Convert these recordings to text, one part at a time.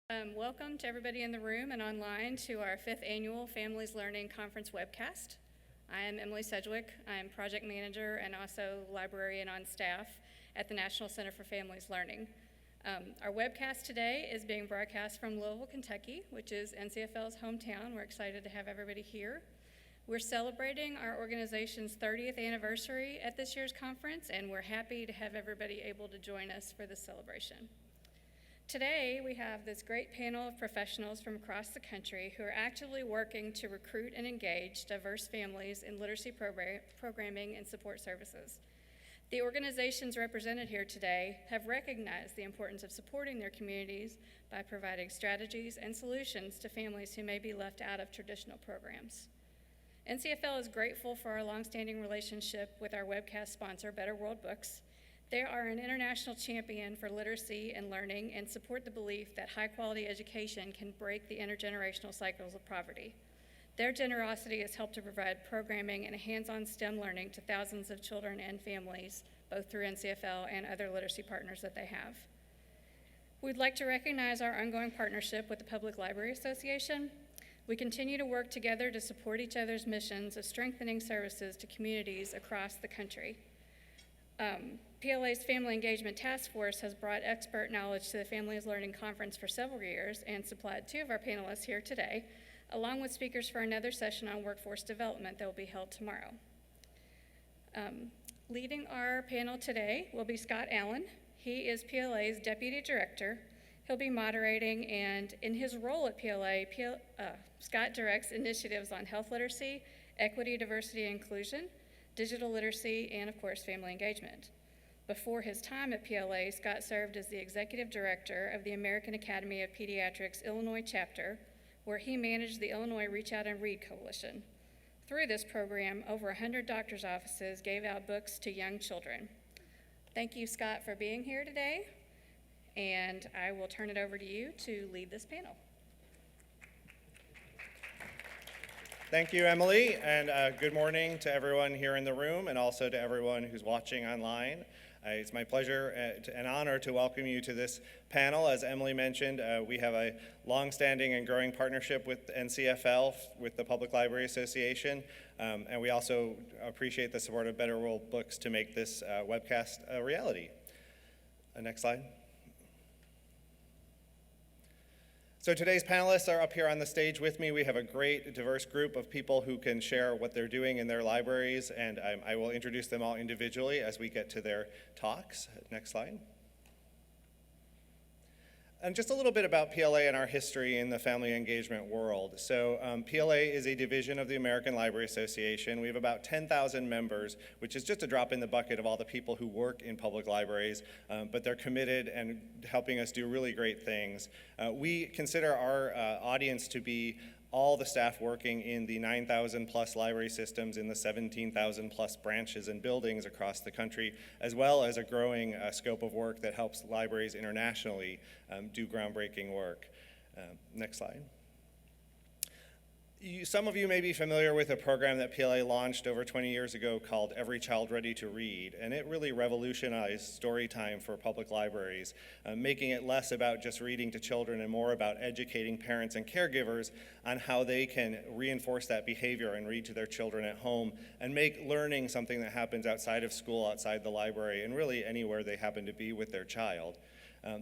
Welcome to everybody in the room and online to our 5th annual Families Learning Conference webcast. I am Emily Sedgwick. I am project manager and also librarian on staff at the National Center for Families Learning. Our webcast today is being broadcast from Louisville, Kentucky, which is NCFL's hometown. We're excited to have everybody here. We're celebrating our organization's 30th anniversary at this year's conference, and we're happy to have everybody able to join us for this celebration. Today, we have this great panel of professionals from across the country who are actively working to recruit and engage diverse families in literacy programming and support services. The organizations represented here today have recognized the importance of supporting their communities by providing strategies and solutions to families who may be left out of traditional programs. NCFL is grateful for our longstanding relationship with our webcast sponsor, Better World Books. They are an international champion for literacy and learning and support the belief that high-quality education can break the intergenerational cycles of poverty. Their generosity has helped to provide programming and hands-on STEM learning to thousands of children and families, both through NCFL and other literacy partners that they have. We'd like to recognize our ongoing partnership with the Public Library Association. We continue to work together to support each other's missions of strengthening services to communities across the country. PLA's Family Engagement Task Force has brought expert knowledge to the Families Learning Conference for several years and supplied 2 of our panelists here today, along with speakers for another session on workforce development that will be held tomorrow. Leading our panel today will be Scott Allen. He is PLA's Deputy Director. He'll be moderating, and in his role at PLA, Scott directs initiatives on health literacy, equity, diversity, and inclusion, digital literacy, and of course, family engagement. Before his time at PLA, Scott served as the Executive Director of the American Academy of Pediatrics Illinois chapter, where he managed the Illinois Reach Out and Read Coalition. Through this program, over 100 doctors' offices gave out books to young children. Thank you, Scott, for being here today, and I will turn it over to you to lead this panel. Thank you, Emily, and good morning to everyone here in the room and also to everyone who's watching online. It's my pleasure and honor to welcome you to this panel. As Emily mentioned, we have a long-standing and growing partnership with NCFL, with the Public Library Association, and we also appreciate the support of Better World Books to make this webcast a reality. Next slide. So today's panelists are up here on the stage with me. We have a great, diverse group of people who can share what they're doing in their libraries, and I will introduce them all individually as we get to their talks. Next slide. And just a little bit about PLA and our history in the family engagement world. So PLA is a division of the American Library Association. We have about 10,000 members, which is just a drop in the bucket of all the people who work in public libraries, but they're committed and helping us do really great things. We consider our audience to be all the staff working in the 9,000 plus library systems in the 17,000 plus branches and buildings across the country, as well as a growing scope of work that helps libraries internationally do groundbreaking work. Next slide. Some of you may be familiar with a program that PLA launched over 20 years ago called Every Child Ready to Read, and it really revolutionized story time for public libraries, making it less about just reading to children and more about educating parents and caregivers on how they can reinforce that behavior and read to their children at home and make learning something that happens outside of school, outside the library, and really anywhere they happen to be with their child.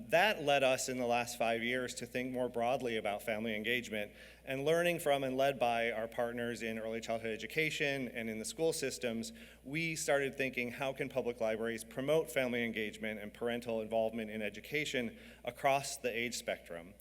That led us in the last 5 years to think more broadly about family engagement, and learning from and led by our partners in early childhood education and in the school systems, we started thinking, how can public libraries promote family engagement and parental involvement in education across the age spectrum?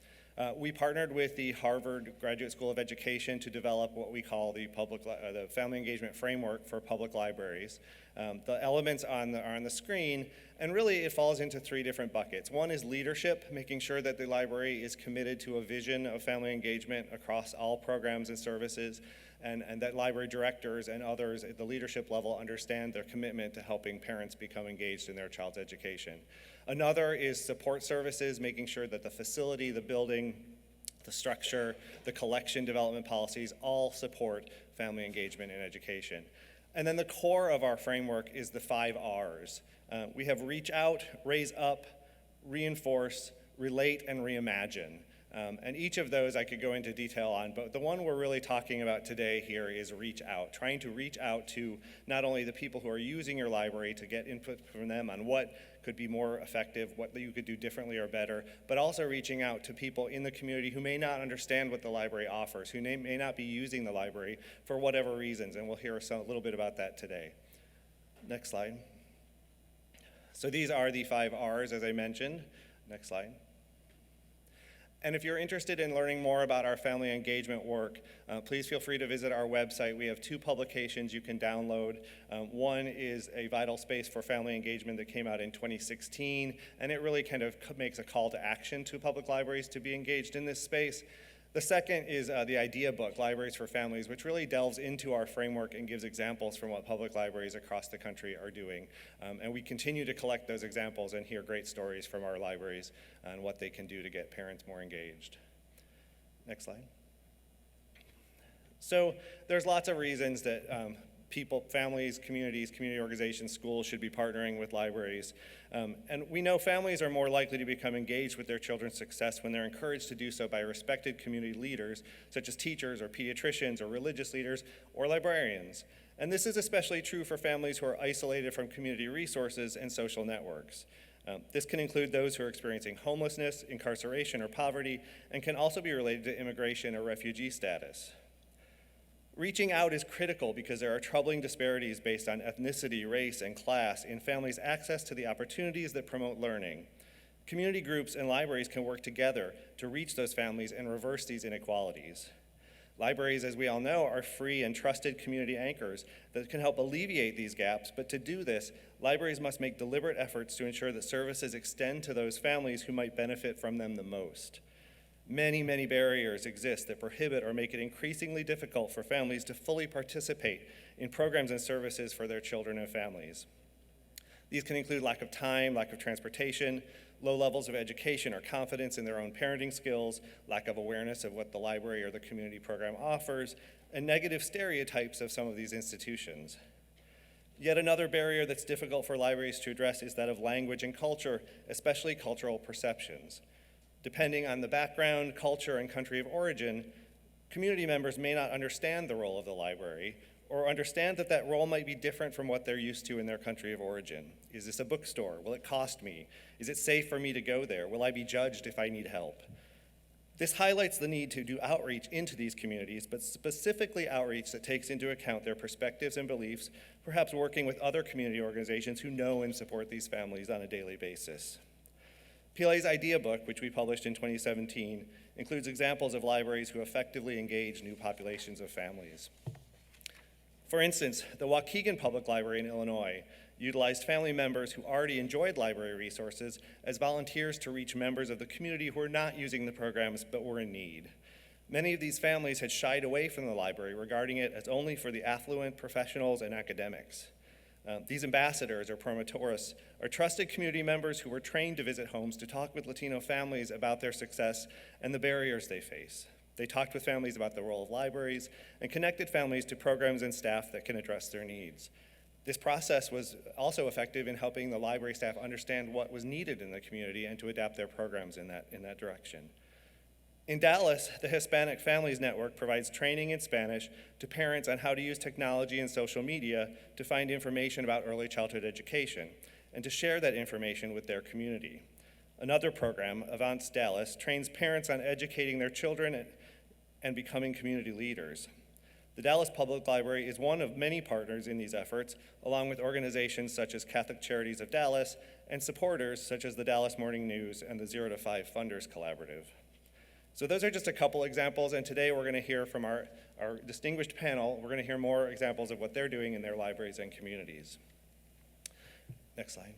We partnered with the Harvard Graduate School of Education to develop what we call the Family Engagement Framework for Public Libraries. The elements are on the screen, and really it falls into 3 different buckets. One is leadership, making sure that the library is committed to a vision of family engagement across all programs and services, and that library directors and others at the leadership level understand their commitment to helping parents become engaged in their child's education. Another is support services, making sure that the facility, the building, the structure, the collection development policies all support family engagement in education. And then the core of our framework is the 5 R's. We have reach out, raise up, reinforce, relate, and reimagine. And each of those I could go into detail on, but the one we're really talking about today here is reach out, trying to reach out to not only the people who are using your library to get input from them on what could be more effective, what you could do differently or better, but also reaching out to people in the community who may not understand what the library offers, who may not be using the library for whatever reasons, and we'll hear a little bit about that today. Next slide. So these are the 5 R's, as I mentioned. Next slide. And if you're interested in learning more about our family engagement work, please feel free to visit our website. We have 2 publications you can download. One is a Vital Space for Family Engagement that came out in 2016, and it really kind of makes a call to action to public libraries to be engaged in this space. The second is the idea book, Libraries for Families, which really delves into our framework and gives examples from what public libraries across the country are doing. And we continue to collect those examples and hear great stories from our libraries on what they can do to get parents more engaged. Next slide. So there's lots of reasons that people, families, communities, community organizations, schools should be partnering with libraries. And we know families are more likely to become engaged with their children's success when they're encouraged to do so by respected community leaders, such as teachers or pediatricians or religious leaders or librarians. And this is especially true for families who are isolated from community resources and social networks. This can include those who are experiencing homelessness, incarceration, or poverty, and can also be related to immigration or refugee status. Reaching out is critical because there are troubling disparities based on ethnicity, race, and class in families' access to the opportunities that promote learning. Community groups and libraries can work together to reach those families and reverse these inequalities. Libraries, as we all know, are free and trusted community anchors that can help alleviate these gaps, but to do this, libraries must make deliberate efforts to ensure that services extend to those families who might benefit from them the most. Many, many barriers exist that prohibit or make it increasingly difficult for families to fully participate in programs and services for their children and families. These can include lack of time, lack of transportation, low levels of education or confidence in their own parenting skills, lack of awareness of what the library or the community program offers, and negative stereotypes of some of these institutions. Yet another barrier that's difficult for libraries to address is that of language and culture, especially cultural perceptions. Depending on the background, culture, and country of origin, community members may not understand the role of the library or understand that that role might be different from what they're used to in their country of origin. Is this a bookstore? Will it cost me? Is it safe for me to go there? Will I be judged if I need help? This highlights the need to do outreach into these communities, but specifically outreach that takes into account their perspectives and beliefs, perhaps working with other community organizations who know and support these families on a daily basis. PLA's idea book, which we published in 2017, includes examples of libraries who effectively engage new populations of families. For instance, the Waukegan Public Library in Illinois utilized family members who already enjoyed library resources as volunteers to reach members of the community who were not using the programs but were in need. Many of these families had shied away from the library, regarding it as only for the affluent, professionals, and academics. These ambassadors, or promotores, are trusted community members who were trained to visit homes to talk with Latino families about their success and the barriers they face. They talked with families about the role of libraries and connected families to programs and staff that can address their needs. This process was also effective in helping the library staff understand what was needed in the community and to adapt their programs in that direction. In Dallas, the Hispanic Families Network provides training in Spanish to parents on how to use technology and social media to find information about early childhood education and to share that information with their community. Another program, Avance Dallas, trains parents on educating their children and becoming community leaders. The Dallas Public Library is one of many partners in these efforts, along with organizations such as Catholic Charities of Dallas and supporters such as the Dallas Morning News and the 0 to 5 Funders Collaborative. So those are just a couple examples, and today we're going to hear from our distinguished panel. We're going to hear more examples of what they're doing in their libraries and communities. Next slide.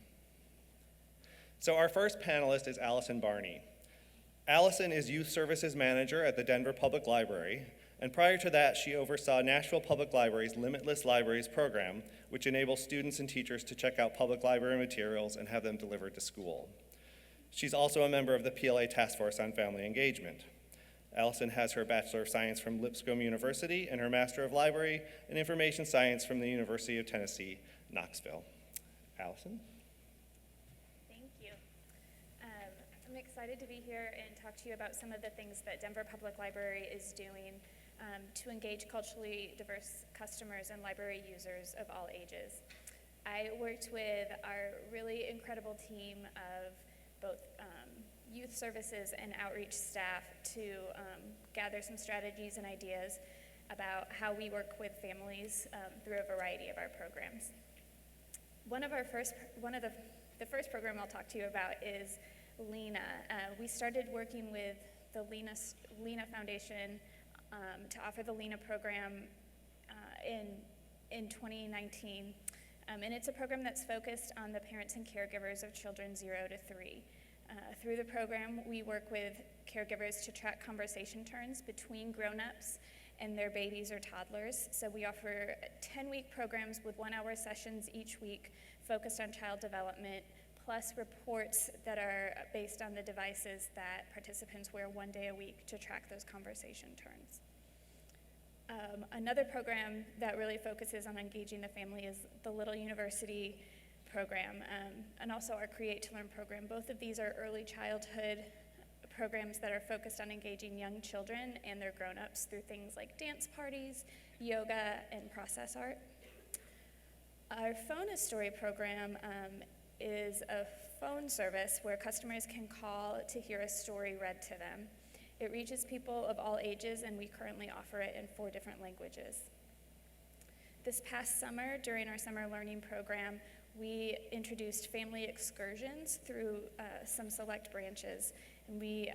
So our first panelist is Allyson Barney. Allyson is Youth Services Manager at the Denver Public Library, and prior to that, she oversaw Nashville Public Library's Limitless Libraries program, which enables students and teachers to check out public library materials and have them delivered to school. She's also a member of the PLA Task Force on Family Engagement. Allyson has her Bachelor of Science from Lipscomb University and her Master of Library and Information Science from the University of Tennessee, Knoxville. Allyson? Thank you. I'm excited excited to be here and talk to you about some of the things that Denver Public Library is doing to engage culturally diverse customers and library users of all ages. I worked with our really incredible team of both youth services and outreach staff to gather some strategies and ideas about how we work with families through a variety of our programs. The first program I'll talk to you about is Lena. We started working with the Lena Foundation to offer the Lena program in 2019. And it's a program that's focused on the parents and caregivers of children 0 to 3. Through the program, we work with caregivers to track conversation turns between grown-ups and their babies or toddlers. So we offer 10-week programs with 1-hour sessions each week focused on child development, plus reports that are based on the devices that participants wear 1 day a week to track those conversation turns. Another program that really focuses on engaging the family is the Little University program, and also our Create to Learn program. Both of these are early childhood programs that are focused on engaging young children and their grown-ups through things like dance parties, yoga, and process art. Our Phone a Story program is a phone service where customers can call to hear a story read to them. It reaches people of all ages, and we currently offer it in 4 different languages. This past summer, during our summer learning program, we introduced family excursions through some select branches. And we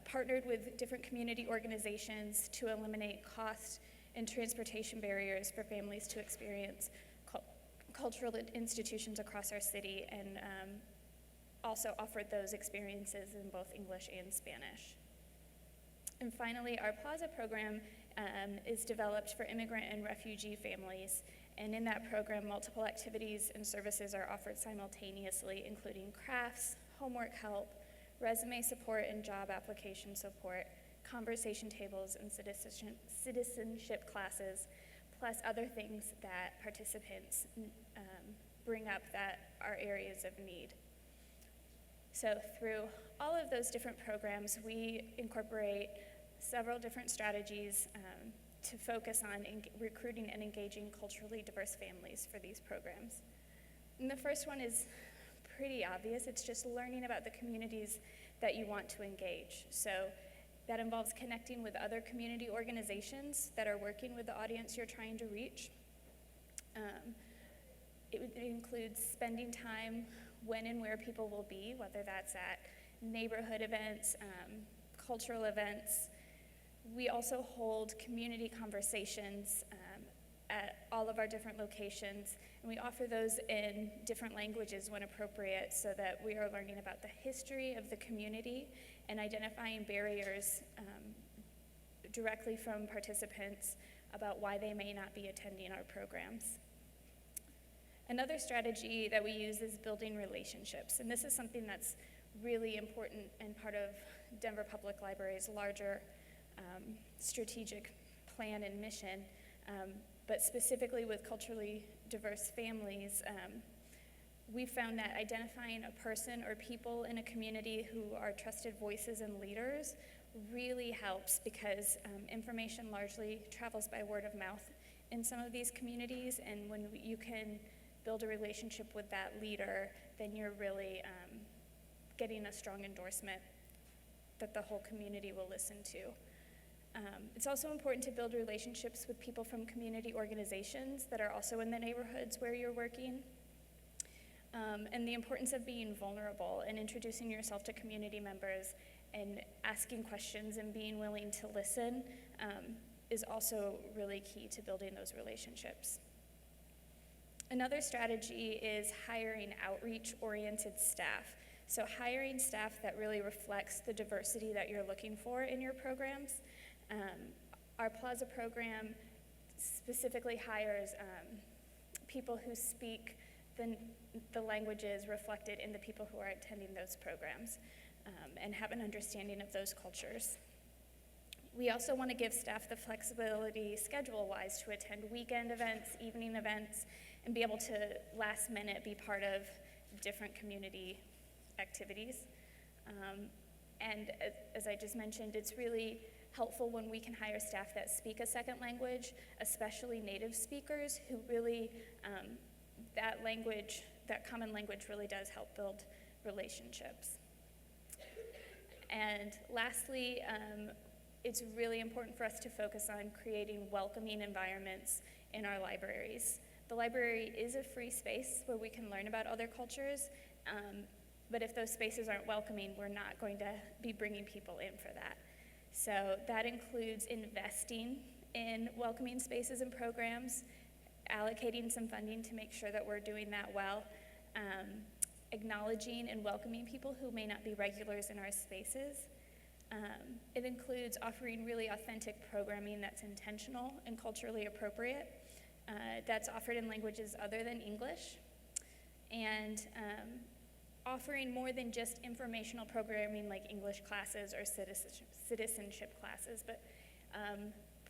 partnered with different community organizations to eliminate cost and transportation barriers for families to experience cultural institutions across our city, and also offered those experiences in both English and Spanish. And finally, our Plaza program is developed for immigrant and refugee families. And in that program, multiple activities and services are offered simultaneously, including crafts, homework help, resume support and job application support, conversation tables, and citizenship classes, plus other things that participants bring up that are areas of need. So through all of those different programs, we incorporate several different strategies to focus on recruiting and engaging culturally diverse families for these programs. And the first one is pretty obvious. It's just learning about the communities that you want to engage. So that involves connecting with other community organizations that are working with the audience you're trying to reach. It includes spending time when and where people will be, whether that's at neighborhood events, cultural events. We also hold community conversations at all of our different locations, and we offer those in different languages when appropriate, so that we are learning about the history of the community and identifying barriers directly from participants about why they may not be attending our programs. Another strategy that we use is building relationships, and this is something that's really important and part of Denver Public Library's larger strategic plan and mission, but specifically with culturally diverse families, we found that identifying a person or people in a community who are trusted voices and leaders really helps, because information largely travels by word of mouth in some of these communities, and when you can build a relationship with that leader, then you're really getting a strong endorsement that the whole community will listen to. It's also important to build relationships with people from community organizations that are also in the neighborhoods where you're working. And the importance of being vulnerable and introducing yourself to community members and asking questions and being willing to listen is also really key to building those relationships. Another strategy is hiring outreach-oriented staff. So hiring staff that really reflects the diversity that you're looking for in your programs. Our Plaza program specifically hires people who speak the languages reflected in the people who are attending those programs and have an understanding of those cultures. We also want to give staff the flexibility schedule-wise to attend weekend events, evening events, and be able to last minute be part of different community activities. And as I just mentioned, it's really helpful when we can hire staff that speak a second language, especially native speakers who really, that language, that common language really does help build relationships. And lastly, it's really important for us to focus on creating welcoming environments in our libraries. The library is a free space where we can learn about other cultures, but if those spaces aren't welcoming, we're not going to be bringing people in for that. So that includes investing in welcoming spaces and programs, allocating some funding to make sure that we're doing that well, acknowledging and welcoming people who may not be regulars in our spaces. It includes offering really authentic programming that's intentional and culturally appropriate, that's offered in languages other than English, and offering more than just informational programming like English classes or citizenship classes, but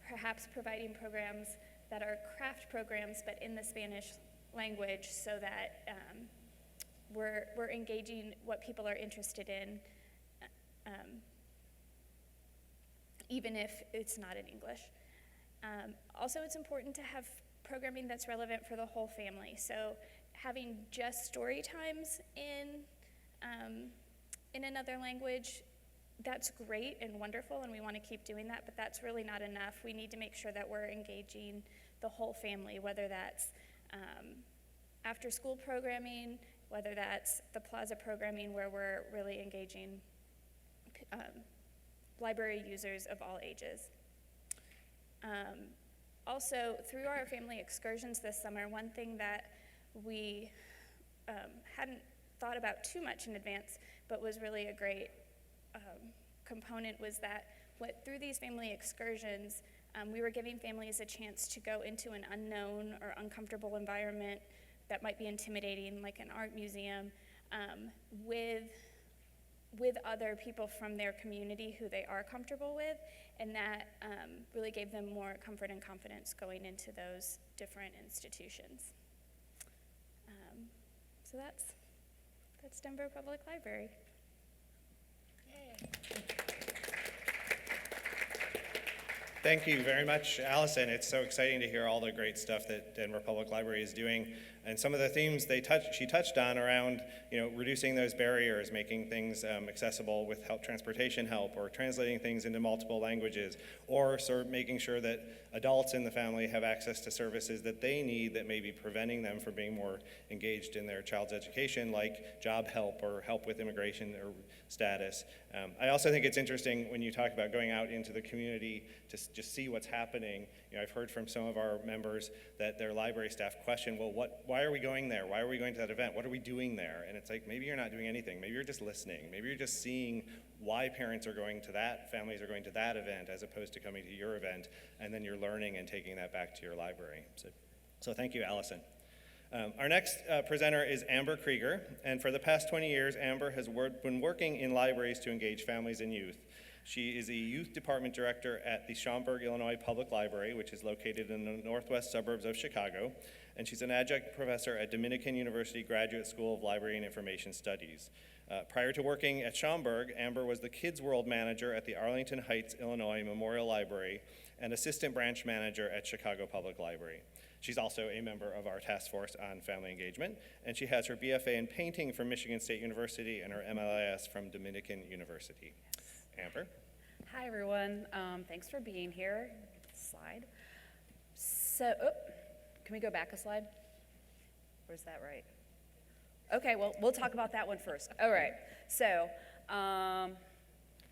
perhaps providing programs that are craft programs but in the Spanish language so that we're engaging what people are interested in, even if it's not in English. Also, it's important to have programming that's relevant for the whole family. So having just story times in another language, that's great and wonderful, and we want to keep doing that, but that's really not enough. We need to make sure that we're engaging the whole family, whether that's after school programming, whether that's the plaza programming where we're really engaging library users of all ages. Also, through our family excursions this summer, one thing that we hadn't thought about too much in advance, but was really a great component, was that through these family excursions, we were giving families a chance to go into an unknown or uncomfortable environment that might be intimidating, like an art museum, with other people from their community who they are comfortable with, and that really gave them more comfort and confidence going into those different institutions. So that's Denver Public Library. Yay. Thank you very much, Allison. It's so exciting to hear all the great stuff that Denver Public Library is doing, and some of the themes she touched on around, reducing those barriers, making things accessible with transportation help, or translating things into multiple languages, or sort of making sure that adults in the family have access to services that they need that may be preventing them from being more engaged in their child's education, like job help or help with immigration or status. I also think it's interesting when you talk about going out into the community to just see what's happening. I've heard from some of our members that their library staff question, well, why are we going there? Why are we going to that event? What are we doing there? And it's like, maybe you're not doing anything. Maybe you're just listening. Maybe you're just seeing why parents are going to that, families are going to that event, as opposed to coming to your event, and then you're learning and taking that back to your library. So thank you, Allison. Our next presenter is Amber Krieger, and for the past 20 years, Amber has been working in libraries to engage families and youth. She is a youth department director at the Schaumburg, Illinois Public Library, which is located in the northwest suburbs of Chicago, and she's an adjunct professor at Dominican University Graduate School of Library and Information Studies. Prior to working at Schaumburg, Amber was the Kids World manager at the Arlington Heights, Illinois Memorial Library and assistant branch manager at Chicago Public Library. She's also a member of our task force on family engagement, and she has her BFA in painting from Michigan State University and her MLIS from Dominican University. Amber? Hi, everyone. Thanks for being here. Slide. So, can we go back a slide? Or is that right? Okay, well, we'll talk about that one first. All right. So,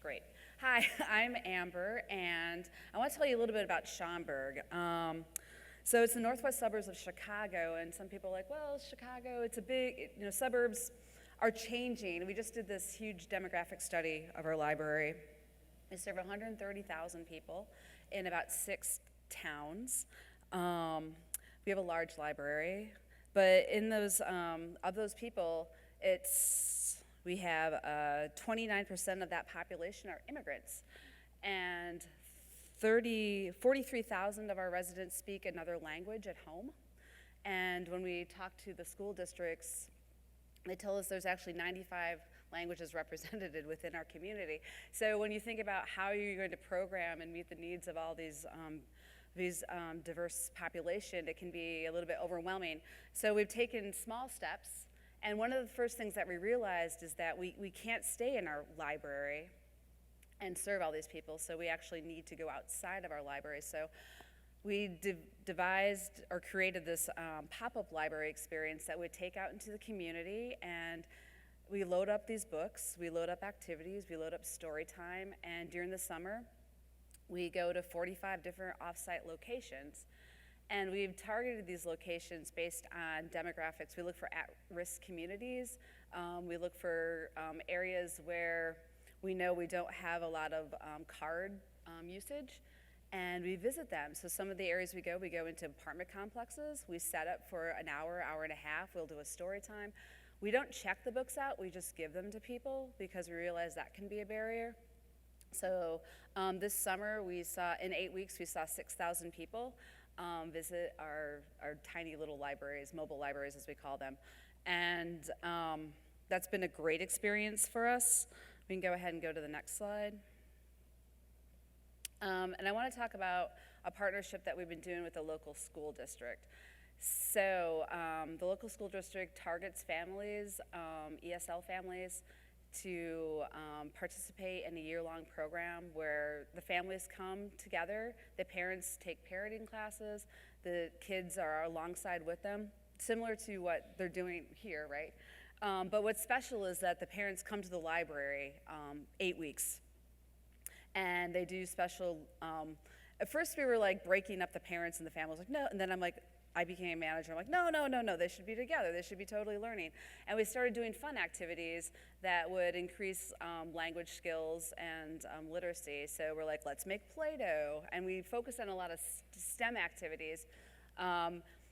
great. Hi, I'm Amber, and I want to tell you a little bit about Schaumburg. So it's the northwest suburbs of Chicago, and some people are like, well, Chicago, it's a big, suburbs are changing. We just did this huge demographic study of our library. We serve 130,000 people in about 6 towns. We have a large library, but in those, of those people, we have 29% of that population are immigrants, and 43,000 of our residents speak another language at home. And when we talk to the school districts, they tell us there's actually 95 languages represented within our community. So when you think about how you're going to program and meet the needs of all these diverse population, it can be a little bit overwhelming. So we've taken small steps, and one of the first things that we realized is that we can't stay in our library and serve all these people, so we actually need to go outside of our library. So we devised or created this pop-up library experience that would take out into the community, and we load up these books, we load up activities, we load up story time, and during the summer, we go to 45 different off-site locations, and we've targeted these locations based on demographics. We look for at-risk communities, we look for areas where we know we don't have a lot of card usage, and we visit them. So some of the areas we go into apartment complexes. We set up for an hour, hour and a half. We'll do a story time. We don't check the books out. We just give them to people because we realize that can be a barrier. So this summer, in 8 weeks, we saw 6,000 people visit our tiny little libraries, mobile libraries as we call them. And that's been a great experience for us. We can go ahead and go to the next slide. And I want to talk about a partnership that we've been doing with the local school district. So the local school district targets families, ESL families, to participate in a year-long program where the families come together, the parents take parenting classes, the kids are alongside with them, similar to what they're doing here, right? But what's special is that the parents come to the library 8 weeks, and they do special, at first we were like breaking up the parents and the families, like no, and then I became a manager, I'm like, no, they should be together, they should be totally learning. And we started doing fun activities that would increase language skills and literacy. So we're like, let's make Play-Doh, and we focused on a lot of STEM activities.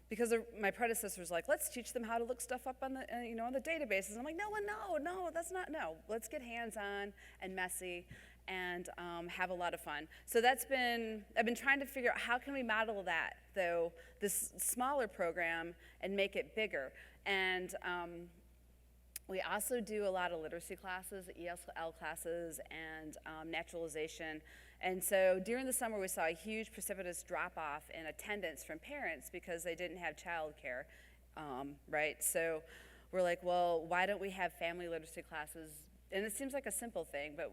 Because my predecessor was like, let's teach them how to look stuff up on the, on the databases. And I'm like, no, let's get hands-on and messy and have a lot of fun. So I've been trying to figure out how can we model that, though, this smaller program and make it bigger. And we also do a lot of literacy classes, ESL classes, and naturalization. And so during the summer, we saw a huge precipitous drop-off in attendance from parents because they didn't have childcare, right? So we're like, well, why don't we have family literacy classes? And it seems like a simple thing, but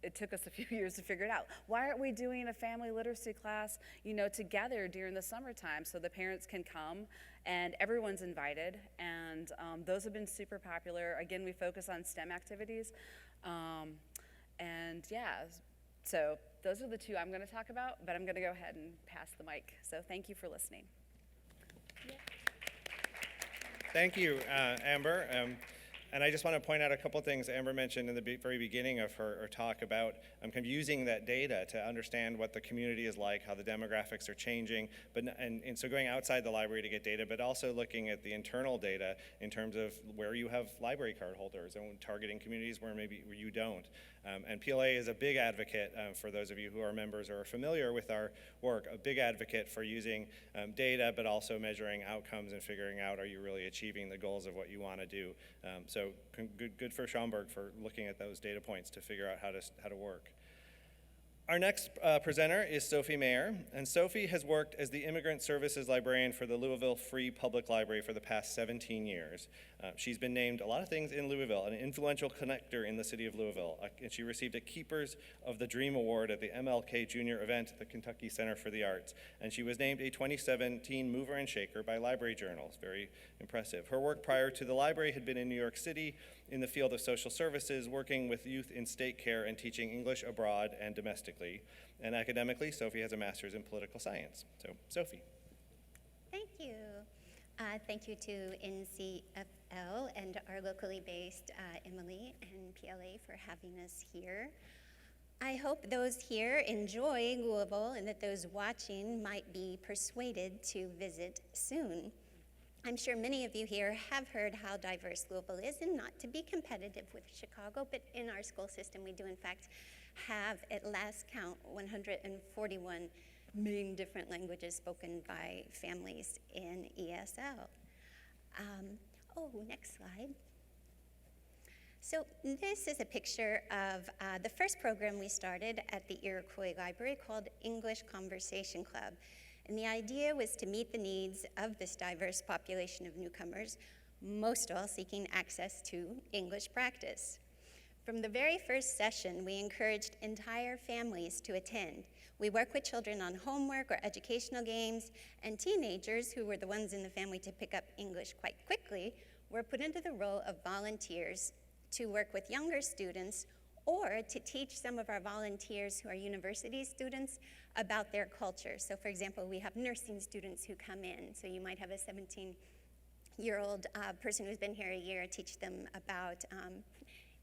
it took us a few years to figure it out. Why aren't we doing a family literacy class, together during the summertime so the parents can come and everyone's invited? And those have been super popular. Again, we focus on STEM activities. And yeah, so those are the two I'm going to talk about, but I'm going to go ahead and pass the mic. So thank you for listening. Thank you, Amber. And I just want to point out a couple things Amber mentioned in the very beginning of her talk about kind of using that data to understand what the community is like, how the demographics are changing, and so going outside the library to get data, but also looking at the internal data in terms of where you have library card holders and targeting communities where maybe you don't. And PLA is a big advocate, for those of you who are members or are familiar with our work, a big advocate for using data, but also measuring outcomes and figuring out, are you really achieving the goals of what you want to do? So good for Schaumburg for looking at those data points to figure out how to work. Our next presenter is Sophie Mayer, and Sophie has worked as the Immigrant Services Librarian for the Louisville Free Public Library for the past 17 years. She's been named a lot of things in Louisville, an influential connector in the city of Louisville, and she received a Keepers of the Dream Award at the MLK Junior event at the Kentucky Center for the Arts, and she was named a 2017 Mover and Shaker by Library Journals. Very impressive. Her work prior to the library had been in New York City in the field of social services, working with youth in state care and teaching English abroad and domestically. And academically, Sophie has a master's in political science. So, Sophie. Thank you. Thank you to NCFL and our locally based Emily and PLA for having us here. I hope those here enjoy Louisville and that those watching might be persuaded to visit soon. I'm sure many of you here have heard how diverse Louisville is, and not to be competitive with Chicago, but in our school system we do in fact have, at last count, 141 million different languages spoken by families in ESL. Next slide. So this is a picture of the first program we started at the Iroquois Library called English Conversation Club. And the idea was to meet the needs of this diverse population of newcomers, most all seeking access to English practice. From the very first session, we encouraged entire families to attend. We work with children on homework or educational games, and teenagers, who were the ones in the family to pick up English quite quickly, were put into the role of volunteers to work with younger students or to teach some of our volunteers who are university students about their culture. So for example, we have nursing students who come in. So you might have a 17-year-old person who's been here a year, teach them about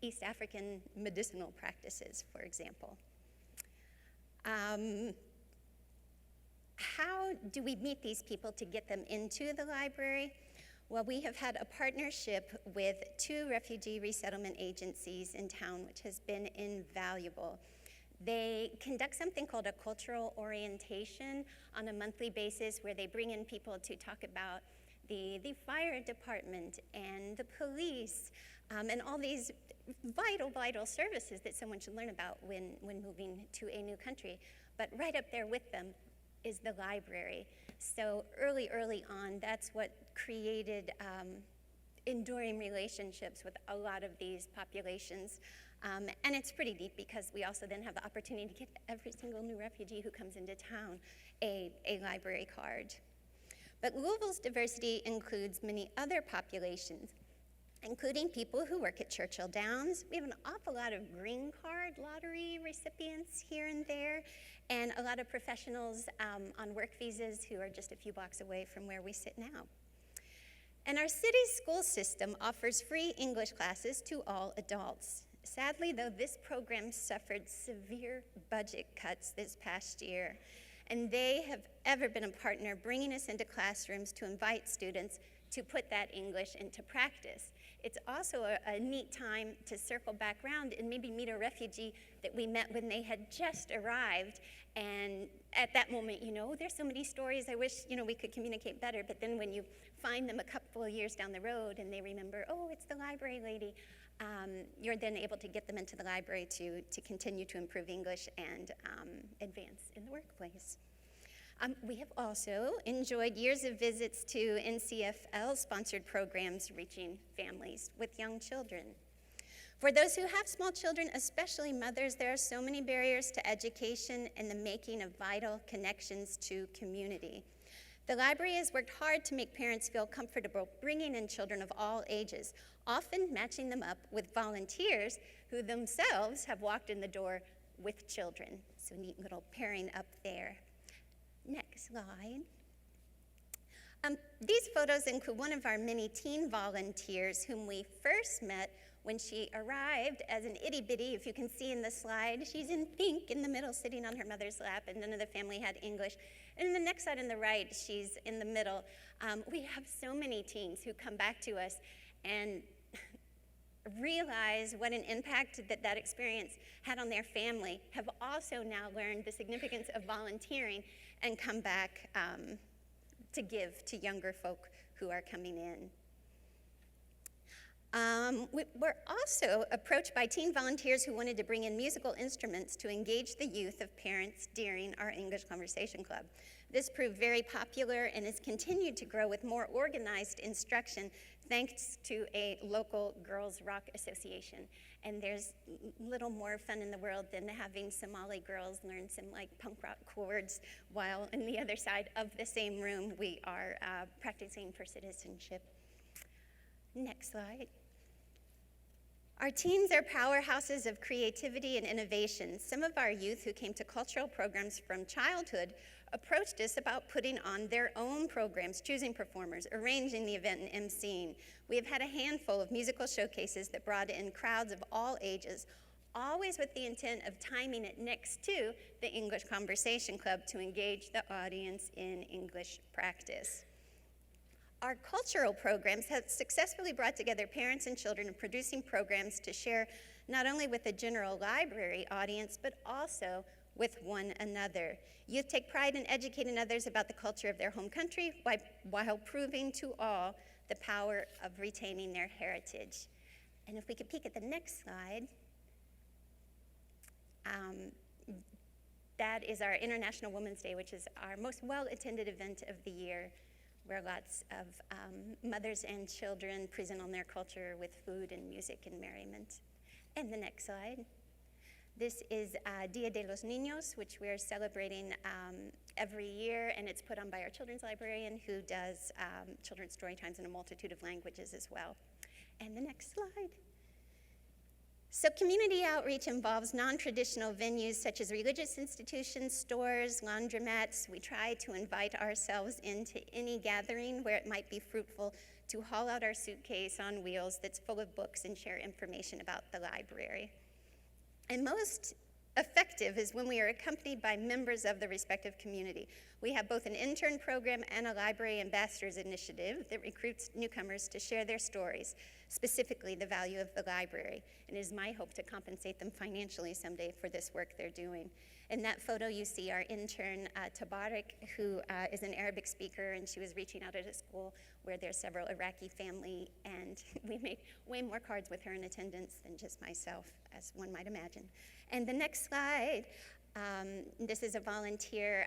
East African medicinal practices, for example. How do we meet these people to get them into the library? Well, we have had a partnership with 2 refugee resettlement agencies in town, which has been invaluable. They conduct something called a cultural orientation on a monthly basis, where they bring in people to talk about the fire department and the police, and all these vital services that someone should learn about when moving to a new country. But right up there with them is the library. So early on, that's what created enduring relationships with a lot of these populations. And it's pretty neat because we also then have the opportunity to give every single new refugee who comes into town a library card. But Louisville's diversity includes many other populations, including people who work at Churchill Downs. We have an awful lot of green card lottery recipients here and there, and a lot of professionals on work visas who are just a few blocks away from where we sit now. And our city's school system offers free English classes to all adults. Sadly, though, this program suffered severe budget cuts this past year, and they have ever been a partner bringing us into classrooms to invite students to put that English into practice. It's also a neat time to circle back around and maybe meet a refugee that we met when they had just arrived. And at that moment, there's so many stories I wish, we could communicate better. But then when you find them a couple of years down the road and they remember, oh, it's the library lady, you're then able to get them into the library to continue to improve English and advance in the workplace. We have also enjoyed years of visits to NCFL-sponsored programs reaching families with young children. For those who have small children, especially mothers, there are so many barriers to education and the making of vital connections to community. The library has worked hard to make parents feel comfortable bringing in children of all ages, often matching them up with volunteers who themselves have walked in the door with children. So neat little pairing up there. Next slide. These photos include one of our many teen volunteers whom we first met when she arrived as an itty bitty. If you can see in the slide, she's in pink in the middle, sitting on her mother's lap, and none of the family had English. And the next side on the right, she's in the middle. We have so many teens who come back to us and realize what an impact that experience had on their family, have also now learned the significance of volunteering and come back to give to younger folk who are coming in. We're also approached by teen volunteers who wanted to bring in musical instruments to engage the youth of parents during our English Conversation Club. This proved very popular and has continued to grow with more organized instruction thanks to a local girls rock association. And there's little more fun in the world than having Somali girls learn some punk rock chords while on the other side of the same room we are practicing for citizenship. Next slide. Our teens are powerhouses of creativity and innovation. Some of our youth who came to cultural programs from childhood approached us about putting on their own programs, choosing performers, arranging the event, and emceeing. We have had a handful of musical showcases that brought in crowds of all ages, always with the intent of timing it next to the English Conversation Club to engage the audience in English practice. Our cultural programs have successfully brought together parents and children in producing programs to share not only with the general library audience, but also with one another. Youth take pride in educating others about the culture of their home country while proving to all the power of retaining their heritage. And if we could peek at the next slide, that is our International Women's Day, which is our most well-attended event of the year, where lots of mothers and children present on their culture with food and music and merriment. And the next slide. This is Dia de los Niños, which we're celebrating every year, and it's put on by our children's librarian, who does children's story times in a multitude of languages as well. And the next slide. So community outreach involves non-traditional venues such as religious institutions, stores, laundromats. We try to invite ourselves into any gathering where it might be fruitful to haul out our suitcase on wheels that's full of books and share information about the library. And most effective is when we are accompanied by members of the respective community. We have both an intern program and a library ambassadors initiative that recruits newcomers to share their stories, specifically the value of the library. And it is my hope to compensate them financially someday for this work they're doing. In that photo, you see our intern, Tabarak, who is an Arabic speaker, and she was reaching out at a school where there's several Iraqi family, and we made way more cards with her in attendance than just myself, as one might imagine. And the next slide, this is a volunteer,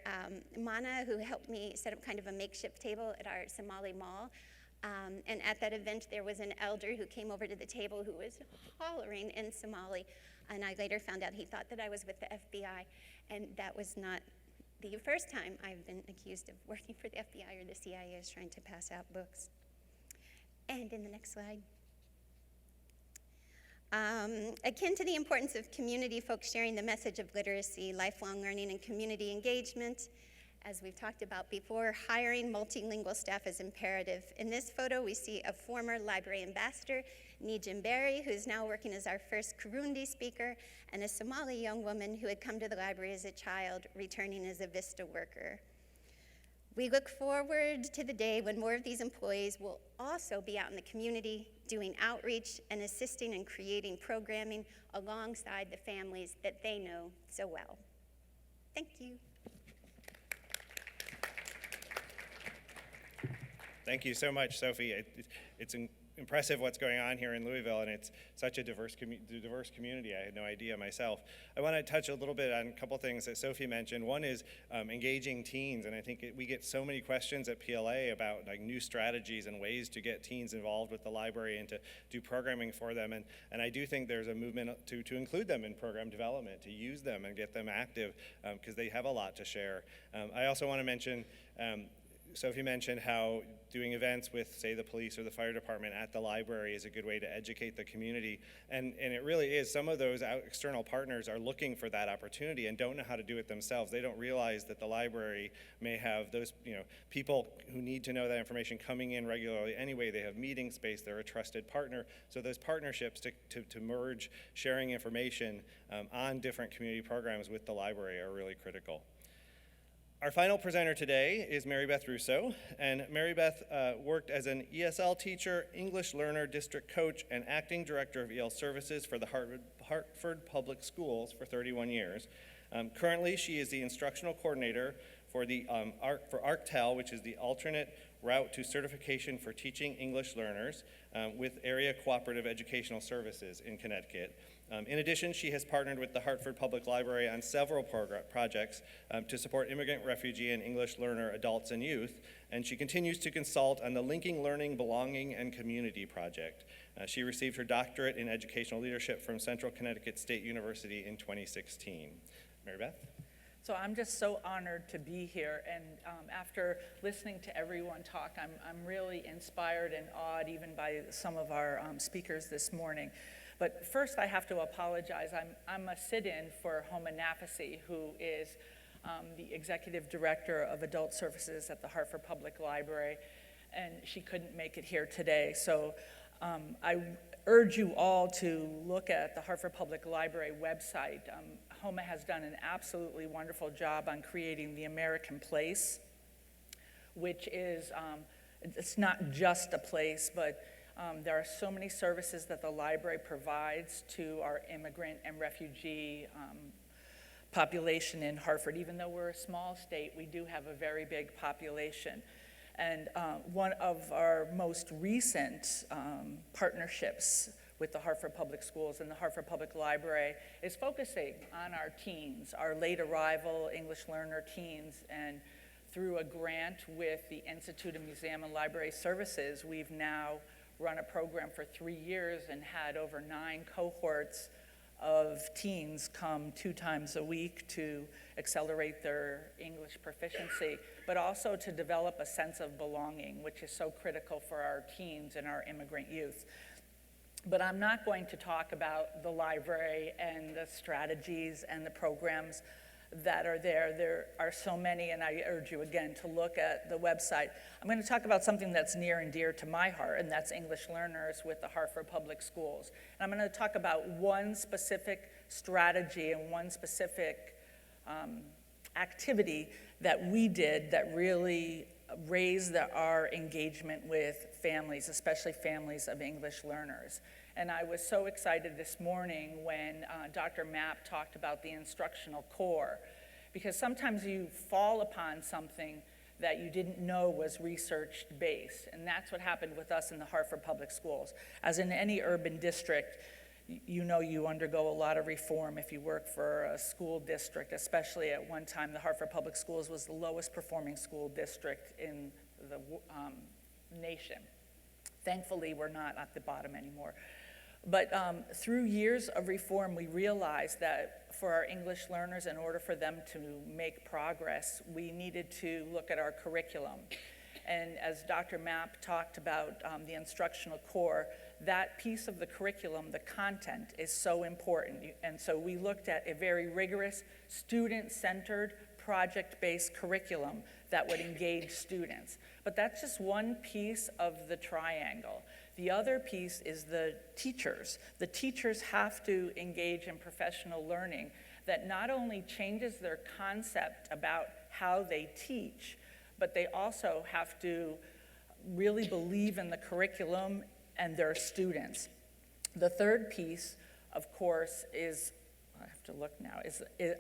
Mana, who helped me set up kind of a makeshift table at our Somali mall. And at that event, there was an elder who came over to the table who was hollering in Somali. And I later found out he thought that I was with the FBI. And that was not the first time I've been accused of working for the FBI or the CIA is trying to pass out books. And in the next slide. Akin to the importance of community, folks sharing the message of literacy, lifelong learning, and community engagement, as we've talked about before, hiring multilingual staff is imperative. In this photo, we see a former library ambassador, Nijim Berry, who is now working as our first Kirundi speaker, and a Somali young woman who had come to the library as a child, returning as a Vista worker. We look forward to the day when more of these employees will also be out in the community doing outreach and assisting in creating programming alongside the families that they know so well. Thank you. Thank you so much, Sophie. It's impressive what's going on here in Louisville, and it's such a diverse community. I had no idea myself. I want to touch a little bit on a couple things that Sophie mentioned. One is engaging teens, and I think we get so many questions at PLA about like new strategies and ways to get teens involved with the library and to do programming for them. And I do think there's a movement to include them in program development, to use them and get them active because they have a lot to share. I also want to mention Sophie mentioned how doing events with, say, the police or the fire department at the library is a good way to educate the community. And it really is. Some of those external partners are looking for that opportunity and don't know how to do it themselves. They don't realize that the library may have those people who need to know that information coming in regularly anyway. They have meeting space. They're a trusted partner. So those partnerships to merge sharing information on different community programs with the library are really critical. Our final presenter today is Mary Beth Russo, and Mary Beth worked as an ESL teacher, English learner, district coach, and acting director of EL services for the Hartford Public Schools for 31 years. Currently, she is the instructional coordinator for the ARCTEL, which is the alternate route to certification for teaching English learners with Area Cooperative Educational Services in Connecticut. In addition, she has partnered with the Hartford Public Library on several projects to support immigrant, refugee, and English learner adults and youth, and she continues to consult on the Linking Learning, Belonging, and Community project. She received her doctorate in educational leadership from Central Connecticut State University in 2016. Mary Beth? So I'm just so honored to be here, and after listening to everyone talk, I'm really inspired and awed even by some of our speakers this morning. But first I have to apologize. I'm a sit-in for Homa Nafisi, who is the Executive Director of Adult Services at the Hartford Public Library, and she couldn't make it here today. So I urge you all to look at the Hartford Public Library website. Homa has done an absolutely wonderful job on creating the American Place, which is, it's not just a place, but there are so many services that the library provides to our immigrant and refugee population in Hartford. Even though we're a small state, we do have a very big population. And one of our most recent partnerships with the Hartford Public Schools and the Hartford Public Library is focusing on our teens, our late arrival English learner teens, and through a grant with the Institute of Museum and Library Services, we've now run a program for 3 years and had over 9 cohorts of teens come 2 times a week to accelerate their English proficiency, but also to develop a sense of belonging, which is so critical for our teens and our immigrant youth. But I'm not going to talk about the library and the strategies and the programs that are there. There are so many, and I urge you again to look at the website. I'm going to talk about something that's near and dear to my heart, and that's English learners with the Hartford Public Schools. And I'm going to talk about one specific strategy and one specific activity that we did that really raised our engagement with families, especially families of English learners. And I was so excited this morning when Dr. Mapp talked about the instructional core, because sometimes you fall upon something that you didn't know was research-based, and that's what happened with us in the Hartford Public Schools. As in any urban district, you know you undergo a lot of reform if you work for a school district, especially at one time the Hartford Public Schools was the lowest performing school district in the nation. Thankfully, we're not at the bottom anymore. But through years of reform, we realized that for our English learners, in order for them to make progress, we needed to look at our curriculum. And as Dr. Mapp talked about the instructional core, that piece of the curriculum, the content, is so important. And so we looked at a very rigorous, student-centered, project-based curriculum that would engage students. But that's just one piece of the triangle. The other piece is the teachers. The teachers have to engage in professional learning that not only changes their concept about how they teach, but they also have to really believe in the curriculum and their students. The third piece, of course, is, I have to look now,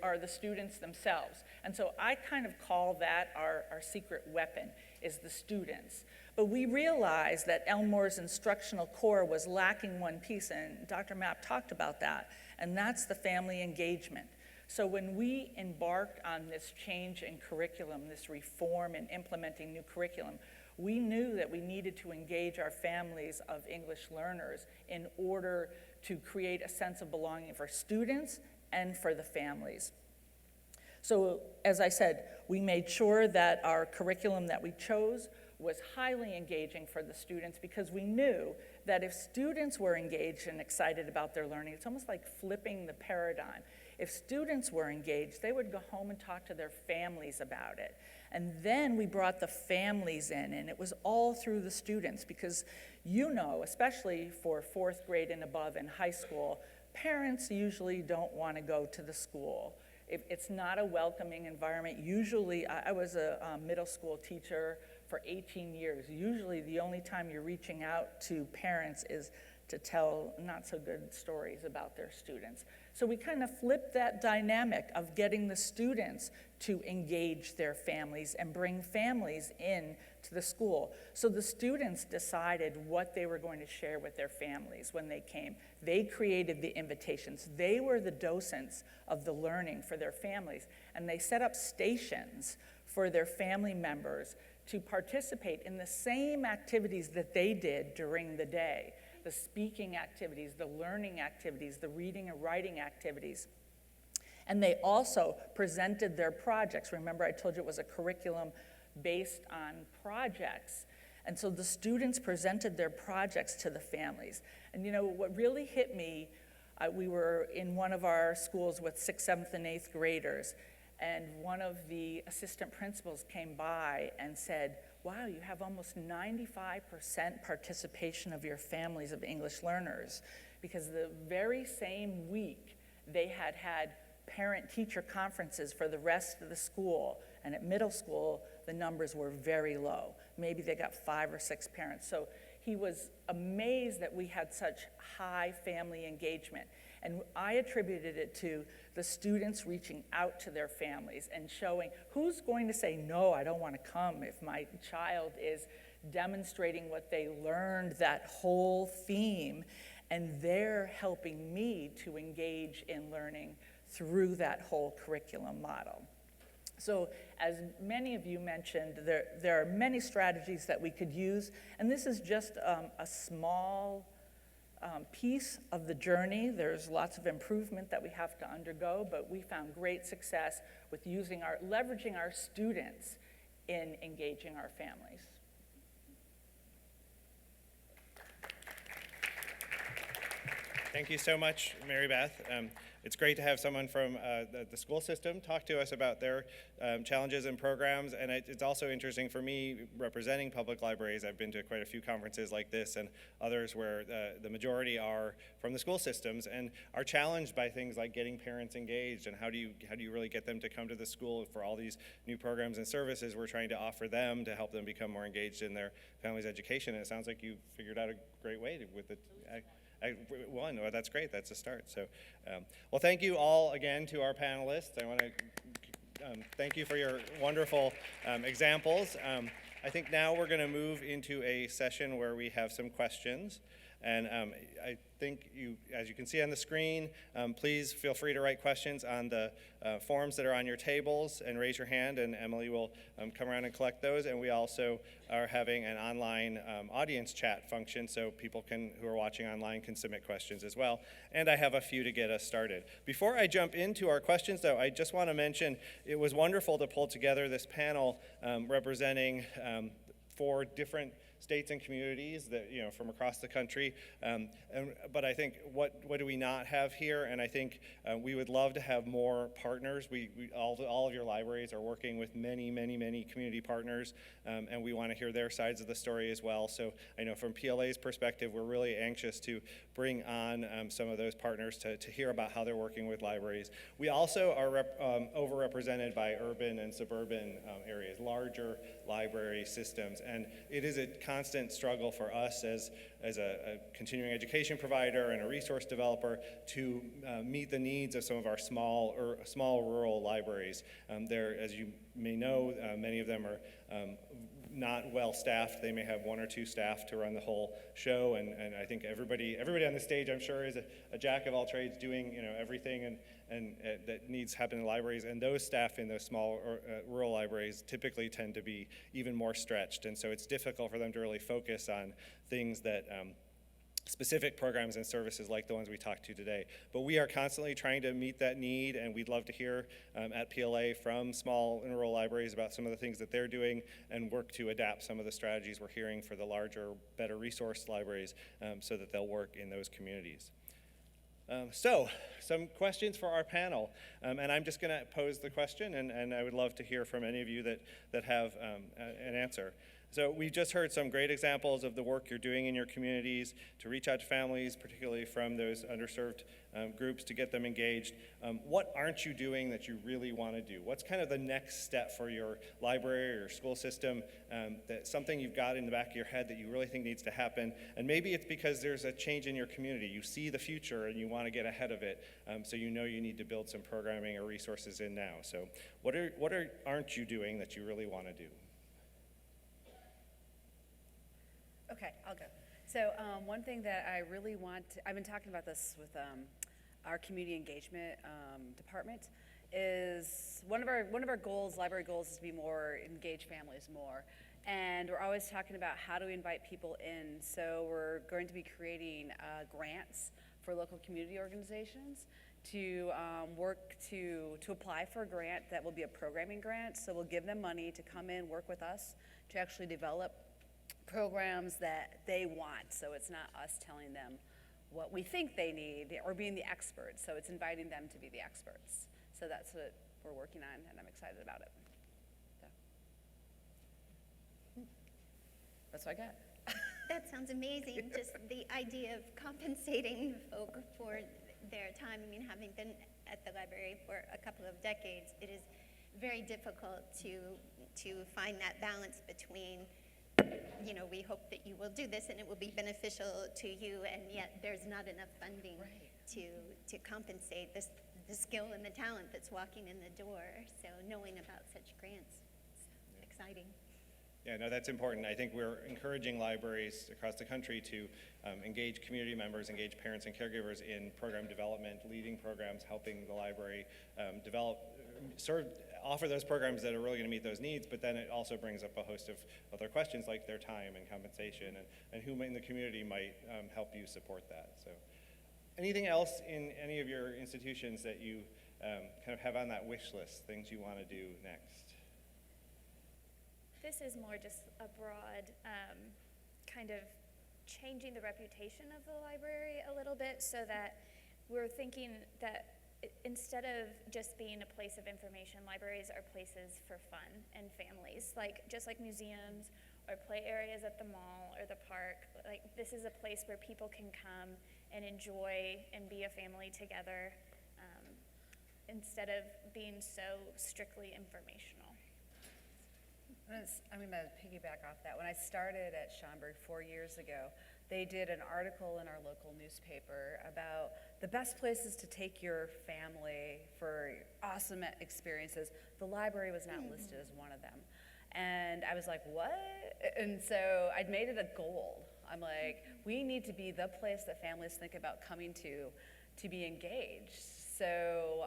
are the students themselves. And so I kind of call that our secret weapon, is the students. But we realized that Elmore's instructional core was lacking one piece, and Dr. Mapp talked about that, and that's the family engagement. So when we embarked on this change in curriculum, this reform in implementing new curriculum, we knew that we needed to engage our families of English learners in order to create a sense of belonging for students and for the families. So as I said, we made sure that our curriculum that we chose was highly engaging for the students, because we knew that if students were engaged and excited about their learning, it's almost like flipping the paradigm. If students were engaged, they would go home and talk to their families about it. And then we brought the families in, and it was all through the students, because you know, especially for 4th grade and above in high school, parents usually don't want to go to the school. It's not a welcoming environment. Usually, I was a middle school teacher for 18 years. Usually the only time you're reaching out to parents is to tell not so good stories about their students. So we kind of flipped that dynamic of getting the students to engage their families and bring families in to the school. So the students decided what they were going to share with their families when they came. They created the invitations. They were the docents of the learning for their families, and they set up stations for their family members to participate in the same activities that they did during the day. The speaking activities, the learning activities, the reading and writing activities. And they also presented their projects. Remember, I told you it was a curriculum based on projects. And so the students presented their projects to the families. And you know, what really hit me, we were in one of our schools with 6th, 7th, and 8th graders, and one of the assistant principals came by and said, wow, you have almost 95% participation of your families of English learners, because the very same week they had had parent-teacher conferences for the rest of the school, and at middle school the numbers were very low. Maybe they got 5 or 6 parents. So he was amazed that we had such high family engagement. And I attributed it to the students reaching out to their families and showing who's going to say, no, I don't want to come if my child is demonstrating what they learned, that whole theme. and they're helping me to engage in learning through that whole curriculum model. So as many of you mentioned, there are many strategies that we could use, and this is just a small piece of the journey. There's lots of improvement that we have to undergo, but we found great success with leveraging our students in engaging our families. Thank you so much, Mary Beth. It's great to have someone from the school system talk to us about their challenges and programs, and it's also interesting for me representing public libraries. I've been to quite a few conferences like this and others where the majority are from the school systems and are challenged by things like getting parents engaged and how do you really get them to come to the school for all these new programs and services we're trying to offer them to help them become more engaged in their family's education. And it sounds like you figured out a great way with it. Well, that's great. That's a start. So, well, thank you all again to our panelists. I want to thank you for your wonderful examples. I think now we're going to move into a session where we have some questions. And I think as you can see on the screen, please feel free to write questions on the forms that are on your tables and raise your hand, and Emily will come around and collect those. And we also are having an online audience chat function, so people who are watching online can submit questions as well. And I have a few to get us started. Before I jump into our questions, though, I just want to mention it was wonderful to pull together this panel representing 4 different states and communities that from across the country, but I think what do we not have here? And I think we would love to have more partners. All of your libraries are working with many community partners, and we want to hear their sides of the story as well. So I know from PLA's perspective, we're really anxious to bring on some of those partners to hear about how they're working with libraries. We also are overrepresented by urban and suburban areas, larger library systems, and it is a constant struggle for us as a continuing education provider and a resource developer to meet the needs of some of our small rural libraries. As you may know, many of them are not well staffed. They may have 1 or 2 staff to run the whole show, and I think everybody on the stage, I'm sure, is a jack of all trades doing everything and that needs to happen in libraries, and those staff in those small rural libraries typically tend to be even more stretched, and so it's difficult for them to really focus on things that specific programs and services like the ones we talked to today. But we are constantly trying to meet that need, and we'd love to hear at PLA from small and rural libraries about some of the things that they're doing and work to adapt some of the strategies we're hearing for the larger, better resource libraries so that they'll work in those communities. So, some questions for our panel, and I'm just going to pose the question, and I would love to hear from any of you that have an answer. So we've just heard some great examples of the work you're doing in your communities to reach out to families, particularly from those underserved groups, to get them engaged. What aren't you doing that you really want to do? What's kind of the next step for your library or your school system, that something you've got in the back of your head that you really think needs to happen? And maybe it's because there's a change in your community. You see the future and you want to get ahead of it, so you know you need to build some programming or resources in now. So what aren't you doing that you really want to do? Okay, I'll go. So one thing that I really I've been talking about this with our community engagement department, is one of our goals, library goals, is to be more, engage families more. And we're always talking about how do we invite people in. So we're going to be creating grants for local community organizations to work to apply for a grant that will be a programming grant. So we'll give them money to come in, work with us to actually develop programs that they want. So it's not us telling them what we think they need or being the experts. So it's inviting them to be the experts. So that's what we're working on, and I'm excited about it. So. That's what I got. That sounds amazing. Just the idea of compensating folk for their time. I mean, having been at the library for a couple of decades, it is very difficult to find that balance between, we hope that you will do this and it will be beneficial to you, and yet there's not enough funding to compensate the skill and the talent that's walking in the door. So knowing about such grants, it's exciting. Yeah, no, that's important. I think we're encouraging libraries across the country to engage community members, engage parents and caregivers in program development, leading programs, helping the library offer those programs that are really going to meet those needs, but then it also brings up a host of other questions like their time and compensation and who in the community might help you support that. So anything else in any of your institutions that you kind of have on that wish list, things you want to do next? This is more just a broad kind of changing the reputation of the library a little bit, so that we're thinking that instead of just being a place of information, libraries are places for fun and families, just like museums or play areas at the mall or the park. Like, this is a place where people can come and enjoy and be a family together, instead of being so strictly informational. I'm going to piggyback off that. When I started at Schaumburg 4 years ago, they did an article in our local newspaper about the best places to take your family for awesome experiences. The library was not listed as one of them. And I was like, what? And so I'd made it a goal. I'm like, we need to be the place that families think about coming to be engaged. So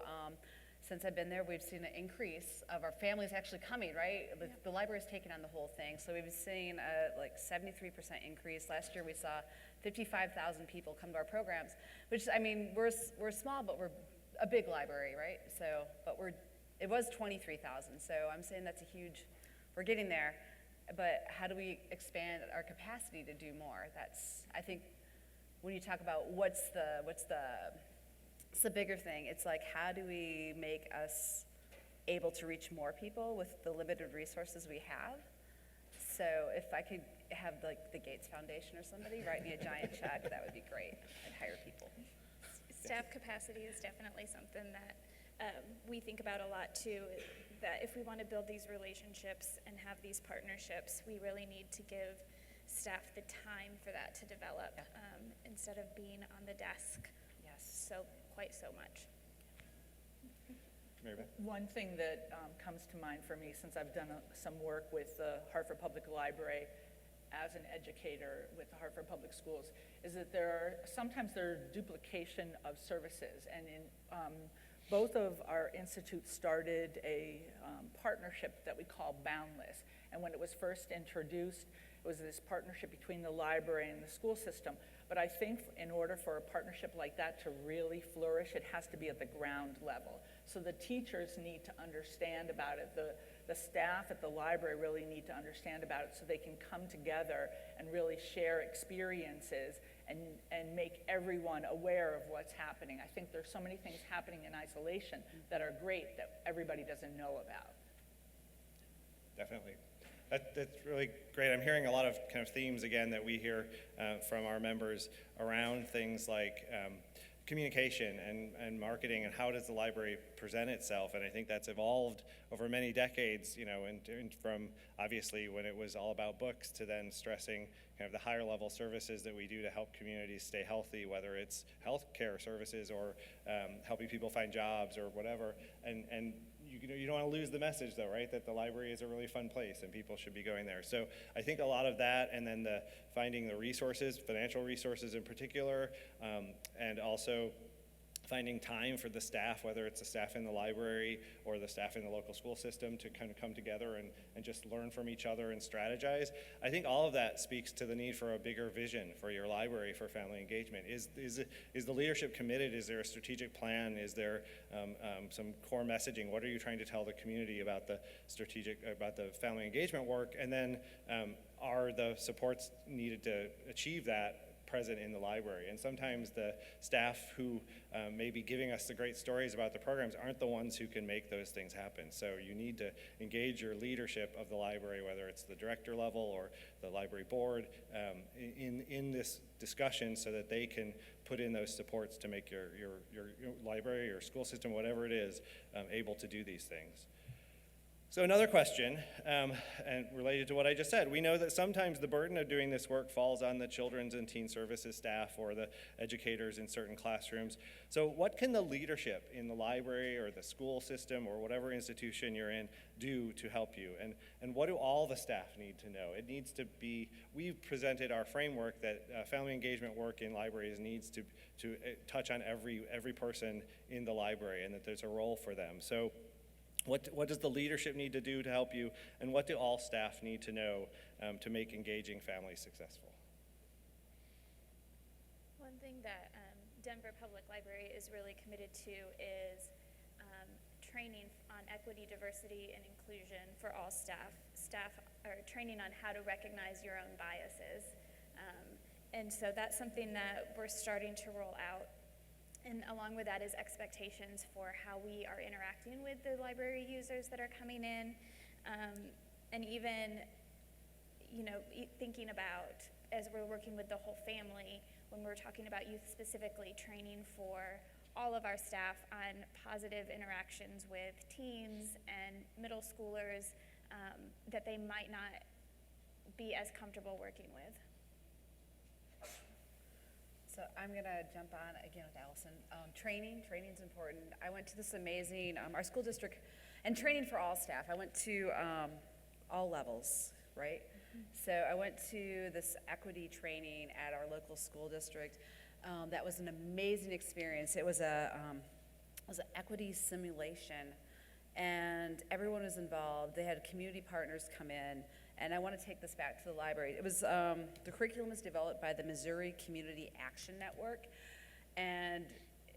since I've been there, we've seen an increase of our families actually coming, right? The library's taken on the whole thing. So we've seen a 73% increase. Last year we saw 55,000 people come to our programs, which, I mean, we're small, but we're a big library, right? So, but it was 23,000. So I'm saying that's we're getting there. But how do we expand our capacity to do more? I think when you talk about what's the bigger thing, it's like, how do we make us able to reach more people with the limited resources we have? So if I could have the Gates Foundation or somebody write me a giant check, that would be great. I'd hire people. Staff capacity is definitely something that we think about a lot too, that if we want to build these relationships and have these partnerships, we really need to give staff the time for that to develop, instead of being on the desk quite so much. Mary Beth? One thing that comes to mind for me, since I've done some work with the Hartford Public Library as an educator with the Hartford Public Schools, is that sometimes there are duplication of services. And both of our institutes started a partnership that we call Boundless. And when it was first introduced, it was this partnership between the library and the school system. But I think in order for a partnership like that to really flourish, it has to be at the ground level. So the teachers need to understand about it. The staff at the library really need to understand about it so they can come together and really share experiences and make everyone aware of what's happening. I think there's so many things happening in isolation that are great that everybody doesn't know about. Definitely. That's really great. I'm hearing a lot of kind of themes again that we hear from our members around things like communication and marketing, and how does the library present itself. And I think that's evolved over many decades, and from obviously when it was all about books to then stressing kind of the higher level services that we do to help communities stay healthy, whether it's healthcare services or helping people find jobs or whatever. And you don't want to lose the message though, right? That the library is a really fun place and people should be going there. So I think a lot of that, and then finding the resources, financial resources in particular, and also finding time for the staff, whether it's the staff in the library or the staff in the local school system, to kind of come together and just learn from each other and strategize. I think all of that speaks to the need for a bigger vision for your library for family engagement. Is the leadership committed? Is there a strategic plan? Is there some core messaging? What are you trying to tell the community about the family engagement work? And then are the supports needed to achieve that present in the library? And sometimes the staff who may be giving us the great stories about the programs aren't the ones who can make those things happen. So you need to engage your leadership of the library, whether it's the director level or the library board, in this discussion so that they can put in those supports to make your library or school system, whatever it is, able to do these things. So another question, and related to what I just said, we know that sometimes the burden of doing this work falls on the children's and teen services staff or the educators in certain classrooms. So what can the leadership in the library or the school system or whatever institution you're in do to help you? And what do all the staff need to know? It needs to be, we've presented our framework that family engagement work in libraries needs to touch on every person in the library, and that there's a role for them. So what does the leadership need to do to help you, and what do all staff need to know to make engaging families successful? One thing that Denver Public Library is really committed to is training on equity, diversity, and inclusion for all staff. Staff are training on how to recognize your own biases. And so that's something that we're starting to roll out. And along with that is expectations for how we are interacting with the library users that are coming in. And even, thinking about, as we're working with the whole family, when we're talking about youth specifically, training for all of our staff on positive interactions with teens and middle schoolers that they might not be as comfortable working with. So I'm going to jump on again with Allyson. Training's important. I went to this amazing, our school district, and training for all staff. I went to all levels, right? So I went to this equity training at our local school district. That was an amazing experience. It was an equity simulation, and everyone was involved. They had community partners come in. And I want to take this back to the library. It was, the curriculum was developed by the Missouri Community Action Network, and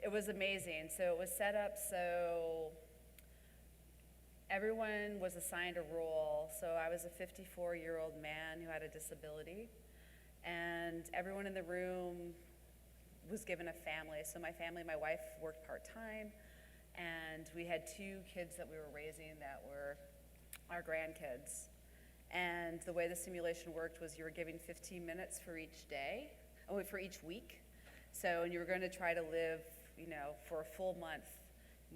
it was amazing. So it was set up so everyone was assigned a role. So I was a 54-year-old man who had a disability, and everyone in the room was given a family. So my family, my wife worked part-time, and we had 2 kids that we were raising that were our grandkids. And the way the simulation worked was you were given 15 minutes for each day, for each week. So, and you were going to try to live, for a full month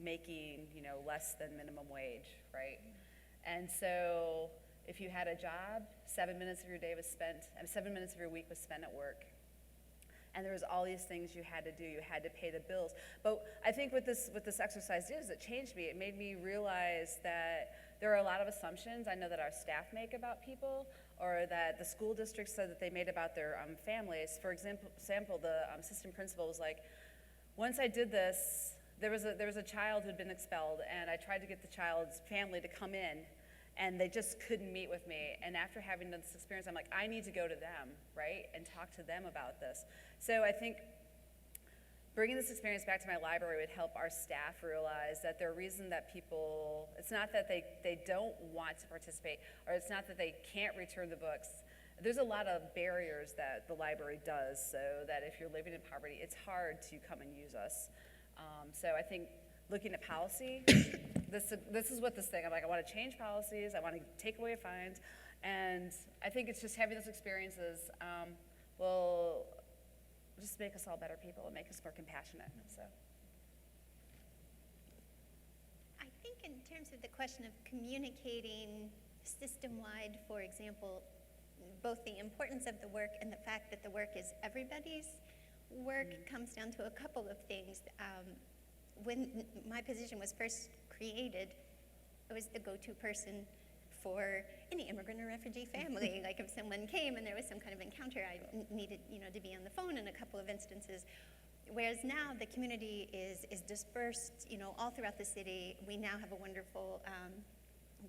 making, less than minimum wage, right? And so if you had a job, 7 minutes of your day was spent, and 7 minutes of your week was spent at work. And there was all these things you had to do. You had to pay the bills. But I think what this exercise did is it changed me. It made me realize that there are a lot of assumptions I know that our staff make about people, or that the school district said that they made about their families. For example, the assistant principal was like, once I did this, there was a child who'd been expelled, and I tried to get the child's family to come in, and they just couldn't meet with me. And after having this experience, I'm like, I need to go to them, right, and talk to them about this. So I think bringing this experience back to my library would help our staff realize that the reason that people, it's not that they don't want to participate, or it's not that they can't return the books. There's a lot of barriers that the library does, so that if you're living in poverty, it's hard to come and use us. So I think looking at policy, this is what this thing, I'm like, I want to change policies, I want to take away fines, and I think it's just having those experiences will just make us all better people and make us more compassionate. So I think in terms of the question of communicating system-wide, for example, both the importance of the work and the fact that the work is everybody's work comes down to a couple of things. When my position was first created, I was the go-to person for any immigrant or refugee family. Like if someone came and there was some kind of encounter, I needed, to be on the phone in a couple of instances. Whereas now the community is dispersed, all throughout the city. We now have a wonderful,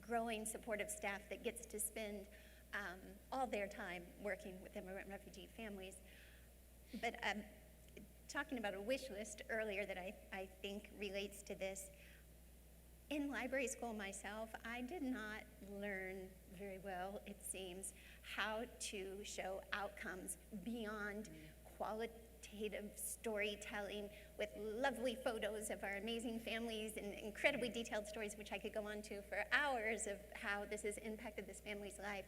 growing supportive staff that gets to spend all their time working with immigrant and refugee families. But talking about a wish list earlier that I think relates to this, in library school myself, I did not learn very well, it seems, how to show outcomes beyond qualitative storytelling with lovely photos of our amazing families and incredibly detailed stories, which I could go on to for hours of how this has impacted this family's life.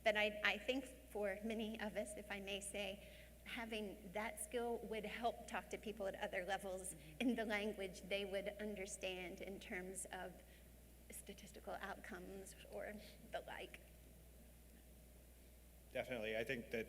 But I think for many of us, if I may say, having that skill would help talk to people at other levels in the language they would understand in terms of statistical outcomes or the like. Definitely. I think that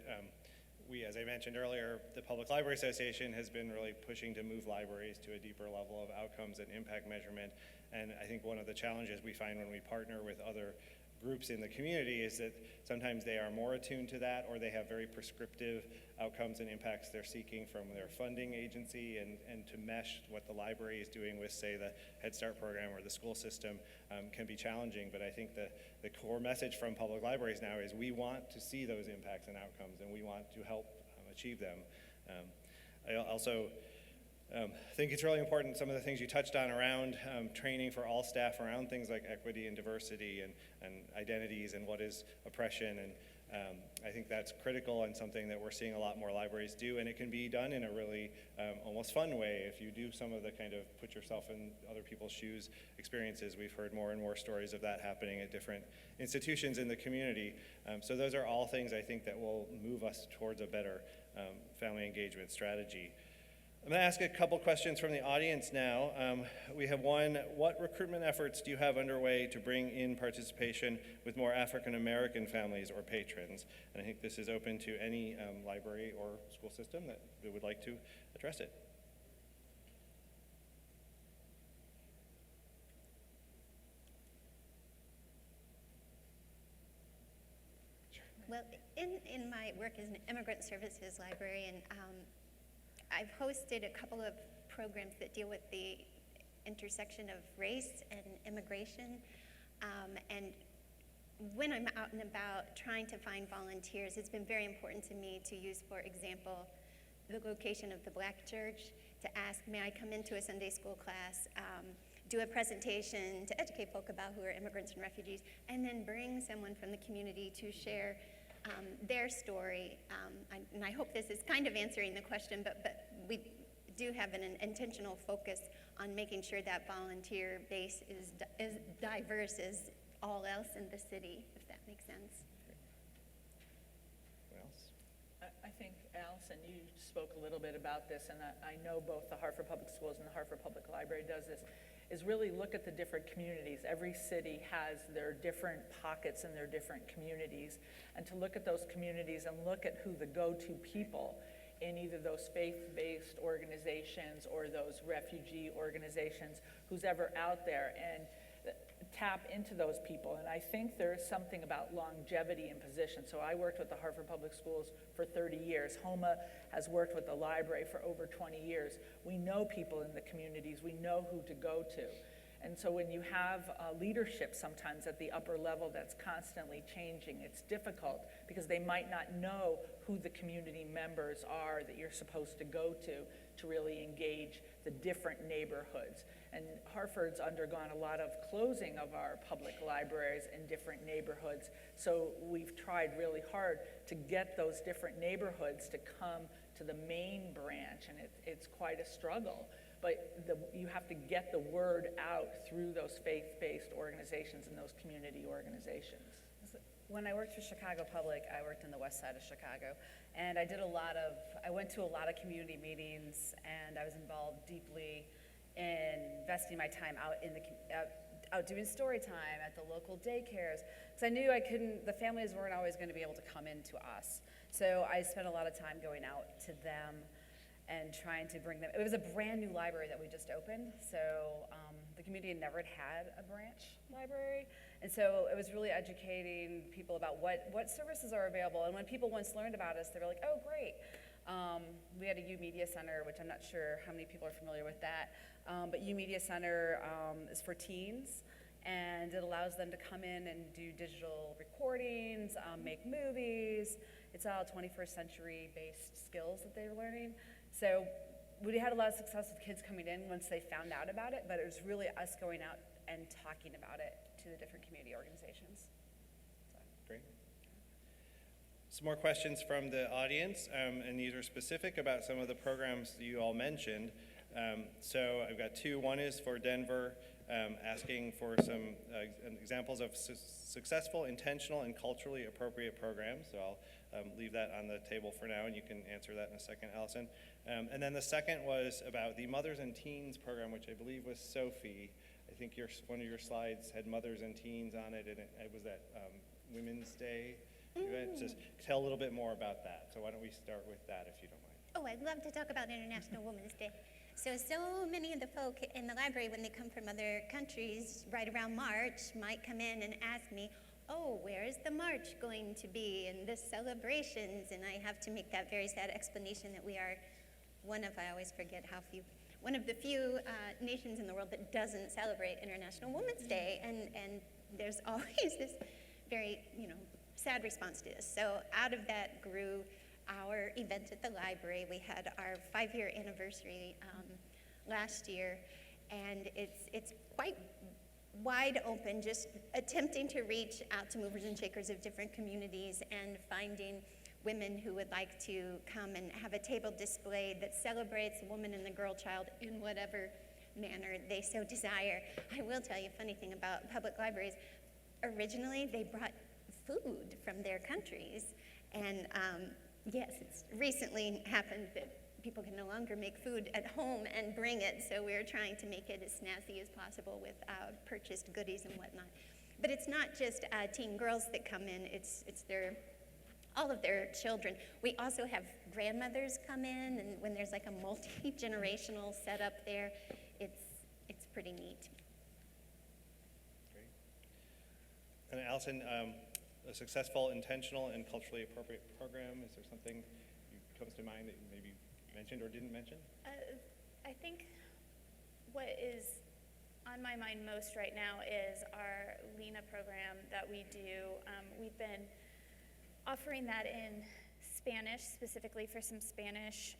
we, as I mentioned earlier, the Public Library Association has been really pushing to move libraries to a deeper level of outcomes and impact measurement. And I think one of the challenges we find when we partner with other groups in the community is that sometimes they are more attuned to that, or they have very prescriptive outcomes and impacts they're seeking from their funding agency, and to mesh what the library is doing with, say, the Head Start program or the school system can be challenging. But I think the core message from public libraries now is we want to see those impacts and outcomes, and we want to help achieve them. I also think it's really important, some of the things you touched on around training for all staff around things like equity and diversity and identities and what is oppression. And I think that's critical and something that we're seeing a lot more libraries do. And it can be done in a really almost fun way if you do some of the kind of put yourself in other people's shoes experiences. We've heard more and more stories of that happening at different institutions in the community. So those are all things I think that will move us towards a better family engagement strategy. I'm going to ask a couple questions from the audience now. We have one: what recruitment efforts do you have underway to bring in participation with more African American families or patrons? And I think this is open to any library or school system that would like to address it. Well, in my work as an immigrant services librarian, I've hosted a couple of programs that deal with the intersection of race and immigration. And when I'm out and about trying to find volunteers, it's been very important to me to use, for example, the location of the Black church to ask, may I come into a Sunday school class, do a presentation to educate folk about who are immigrants and refugees, and then bring someone from the community to share their story. And I hope this is kind of answering the question, but we do have an intentional focus on making sure that volunteer base is as diverse as all else in the city, if that makes sense. What else? I think, Allyson, you spoke a little bit about this, and I know both the Hartford Public Schools and the Hartford Public Library does this, is really look at the different communities. Every city has their different pockets and their different communities, and to look at those communities and look at who the go-to people in either those faith-based organizations or those refugee organizations, who's ever out there, and tap into those people. And I think there is something about longevity in position. So I worked with the Hartford Public Schools for 30 years. HOMA has worked with the library for over 20 years. We know people in the communities. We know who to go to. And so when you have leadership sometimes at the upper level that's constantly changing, it's difficult because they might not know who the community members are that you're supposed to go to really engage the different neighborhoods. And Hartford's undergone a lot of closing of our public libraries in different neighborhoods. So we've tried really hard to get those different neighborhoods to come to the main branch, and it's quite a struggle. But you have to get the word out through those faith-based organizations and those community organizations. When I worked for Chicago Public, I worked in the west side of Chicago, and I went to a lot of community meetings, and I was involved deeply in investing my time out doing story time at the local daycares, because I knew the families weren't always going to be able to come in to us. So I spent a lot of time going out to them and trying to bring them. It was a brand new library that we just opened, so the community never had a branch library. And so it was really educating people about what services are available. And when people once learned about us, they were like, oh, great. We had a U Media Center, which I'm not sure how many people are familiar with that. But U Media Center is for teens, and it allows them to come in and do digital recordings, make movies. It's all 21st century based skills that they're learning. So we had a lot of success with kids coming in once they found out about it, but it was really us going out and talking about it to the different community organizations. So. Great. Some more questions from the audience, and these are specific about some of the programs that you all mentioned. So I've got two. One is for Denver, asking for some examples of successful, intentional, and culturally appropriate programs. So I'll leave that on the table for now, and you can answer that in a second, Allyson. And then the second was about the Mothers and Teens program, which I believe was Sophie. I think one of your slides had mothers and teens on it, and it was that Women's Day event. Just tell a little bit more about that. So why don't we start with that, if you don't mind. Oh, I'd love to talk about International Women's Day. So many of the folk in the library, when they come from other countries right around March, might come in and ask me, oh, where is the march going to be and the celebrations? And I have to make that very sad explanation that we are I always forget how few, one of the few nations in the world that doesn't celebrate International Women's Day. And there's always this very, sad response to this. So out of that grew our event at the library. We had our 5-year anniversary last year, and it's quite wide open, just attempting to reach out to movers and shakers of different communities and finding women who would like to come and have a table displayed that celebrates the woman and the girl child in whatever manner they so desire. I will tell you a funny thing about public libraries. Originally, they brought food from their countries, and yes, it's recently happened that people can no longer make food at home and bring it, so we're trying to make it as snazzy as possible with purchased goodies and whatnot. But it's not just teen girls that come in, it's all of their children. We also have grandmothers come in, and when there's like a multi-generational setup there, it's pretty neat. Great. And Allyson, a successful, intentional, and culturally appropriate program, is there something that comes to mind that you maybe mentioned or didn't mention? I think what is on my mind most right now is our Lena program that we do. We've been offering that in Spanish, specifically for some Spanish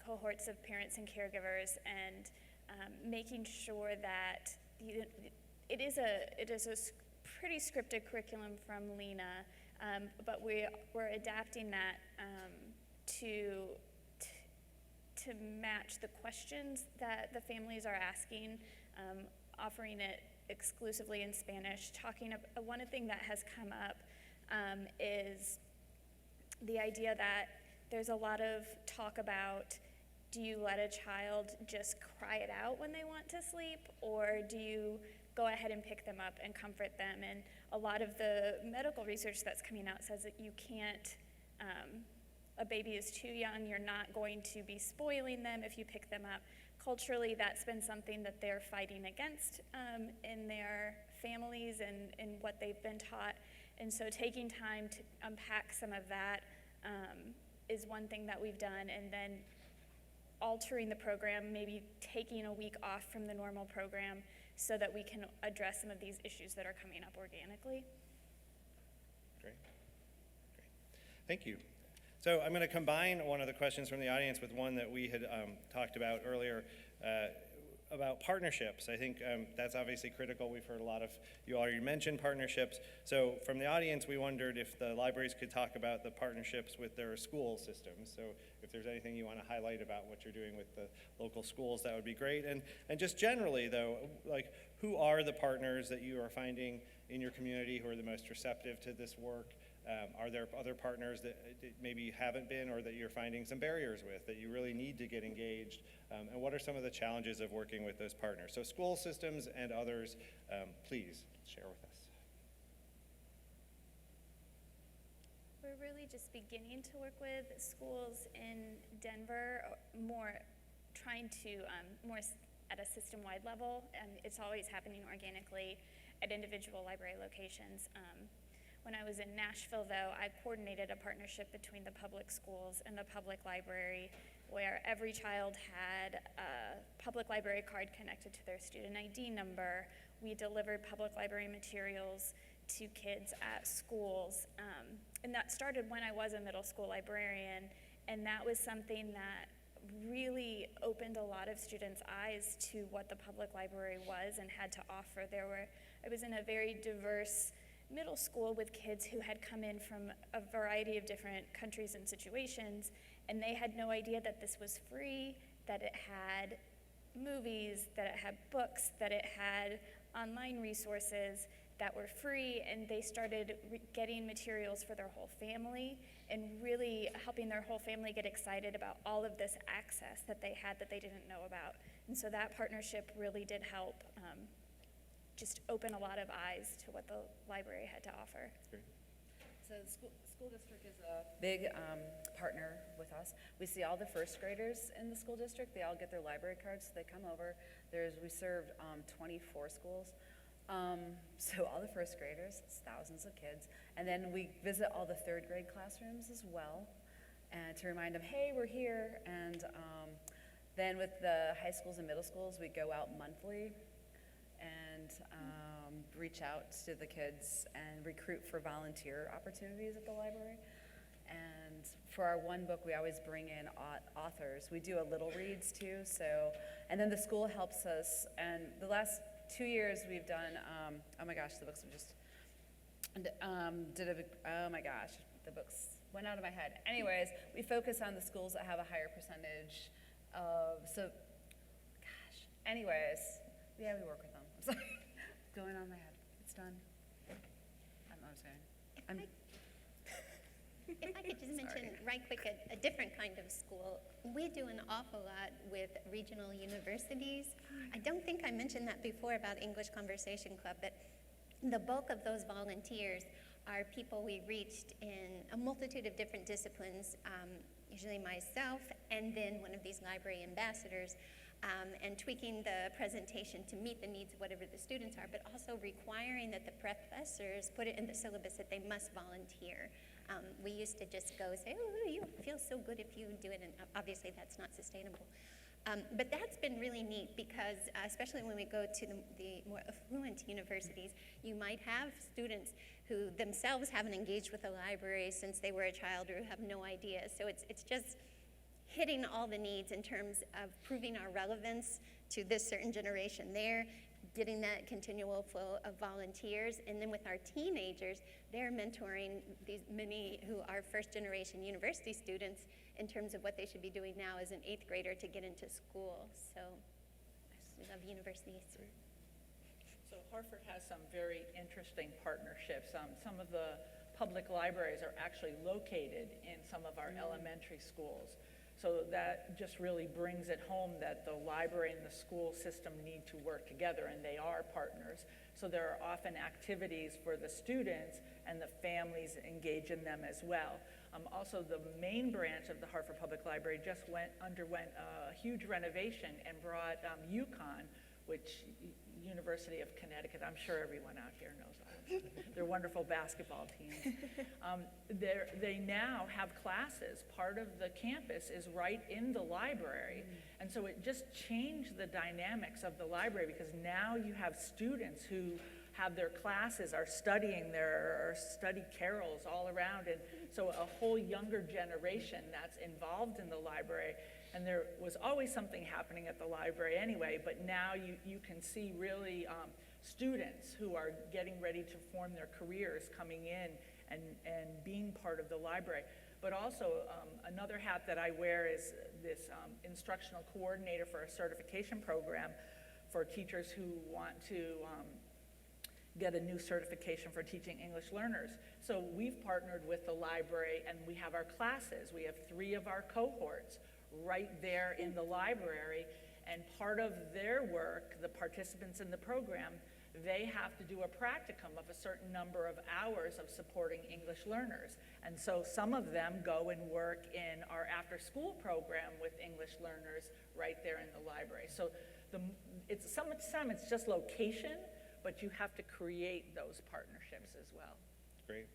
cohorts of parents and caregivers, and making sure that it is a pretty scripted curriculum from Lena, but we're adapting that to match the questions that the families are asking, offering it exclusively in Spanish. One thing that has come up is the idea that there's a lot of talk about, do you let a child just cry it out when they want to sleep, or do you go ahead and pick them up and comfort them? And a lot of the medical research that's coming out says that you can't, a baby is too young, you're not going to be spoiling them if you pick them up. Culturally, that's been something that they're fighting against in their families and what they've been taught. And so taking time to unpack some of that is one thing that we've done, and then altering the program, maybe taking a week off from the normal program so that we can address some of these issues that are coming up organically. Great. Thank you. So I'm going to combine one of the questions from the audience with one that we had talked about earlier about partnerships. I think that's obviously critical. We've heard a lot of, you already mentioned partnerships. So from the audience, we wondered if the libraries could talk about the partnerships with their school systems. So if there's anything you want to highlight about what you're doing with the local schools, that would be great. And just generally though, like, who are the partners that you are finding in your community who are the most receptive to this work? Are there other partners that maybe haven't been, or that you're finding some barriers with, that you really need to get engaged? And what are some of the challenges of working with those partners? So school systems and others, please share with us. We're really just beginning to work with schools in Denver, more trying to, more at a system-wide level, and it's always happening organically at individual library locations. When I was in Nashville, though, I coordinated a partnership between the public schools and the public library, where every child had a public library card connected to their student ID number. We delivered public library materials to kids at schools, and that started when I was a middle school librarian, and that was something that really opened a lot of students' eyes to what the public library was and had to offer. I was in a very diverse middle school with kids who had come in from a variety of different countries and situations, and they had no idea that this was free, that it had movies, that it had books, that it had online resources that were free, and they started getting materials for their whole family and really helping their whole family get excited about all of this access that they had that they didn't know about. And so that partnership really did help just open a lot of eyes to what the library had to offer. So the school district is a big partner with us. We see all the first graders in the school district. They all get their library cards, so they come over. We served 24 schools. So all the first graders, it's thousands of kids. And then we visit all the third grade classrooms as well, and to remind them, hey, we're here. And then with the high schools and middle schools, we go out monthly and reach out to the kids and recruit for volunteer opportunities at the library. And for our one book, we always bring in authors. We do a little reads too, and then the school helps us. And the last 2 years we've done, oh my gosh, the books we just oh my gosh, the books went out of my head. Anyways, we focus on the schools that have a higher percentage of, anyways, yeah, we work with them. I'm sorry, it's going on my head. It's done. I'm sorry. If I could just mention right quick a different kind of school. We do an awful lot with regional universities. I don't think I mentioned that before about English Conversation Club, but the bulk of those volunteers are people we reached in a multitude of different disciplines, usually myself, and then one of these library ambassadors, and tweaking the presentation to meet the needs of whatever the students are, but also requiring that the professors put it in the syllabus that they must volunteer. We used to just go say, oh, you feel so good if you do it, and obviously that's not sustainable. But that's been really neat because, especially when we go to the more affluent universities, you might have students who themselves haven't engaged with the library since they were a child or who have no idea. So it's just hitting all the needs in terms of proving our relevance to this certain generation there, getting that continual flow of volunteers, and then with our teenagers, they're mentoring these many who are first-generation university students in terms of what they should be doing now as an 8th grader to get into school. So I love universities. So Hartford has some very interesting partnerships. Some of the public libraries are actually located in some of our elementary schools. So that just really brings it home that the library and the school system need to work together, and they are partners. So there are often activities for the students, and the families engage in them as well. Also, the main branch of the Hartford Public Library just underwent a huge renovation and brought UConn, which University of Connecticut, I'm sure everyone out here knows all. They're wonderful basketball teams. They now have classes. Part of the campus is right in the library. And so it just changed the dynamics of the library because now you have students who have their classes, are studying their study carols all around. And so a whole younger generation that's involved in the library. And there was always something happening at the library anyway, but now you can see really students who are getting ready to form their careers coming in and being part of the library. But also another hat that I wear is this instructional coordinator for a certification program for teachers who want to get a new certification for teaching English learners. So we've partnered with the library and we have our classes. We have 3 of our cohorts right there in the library, and part of their work, the participants in the program, they have to do a practicum of a certain number of hours of supporting English learners. And so some of them go and work in our after-school program with English learners right there in the library. So it's just location, but you have to create those partnerships as well. Great.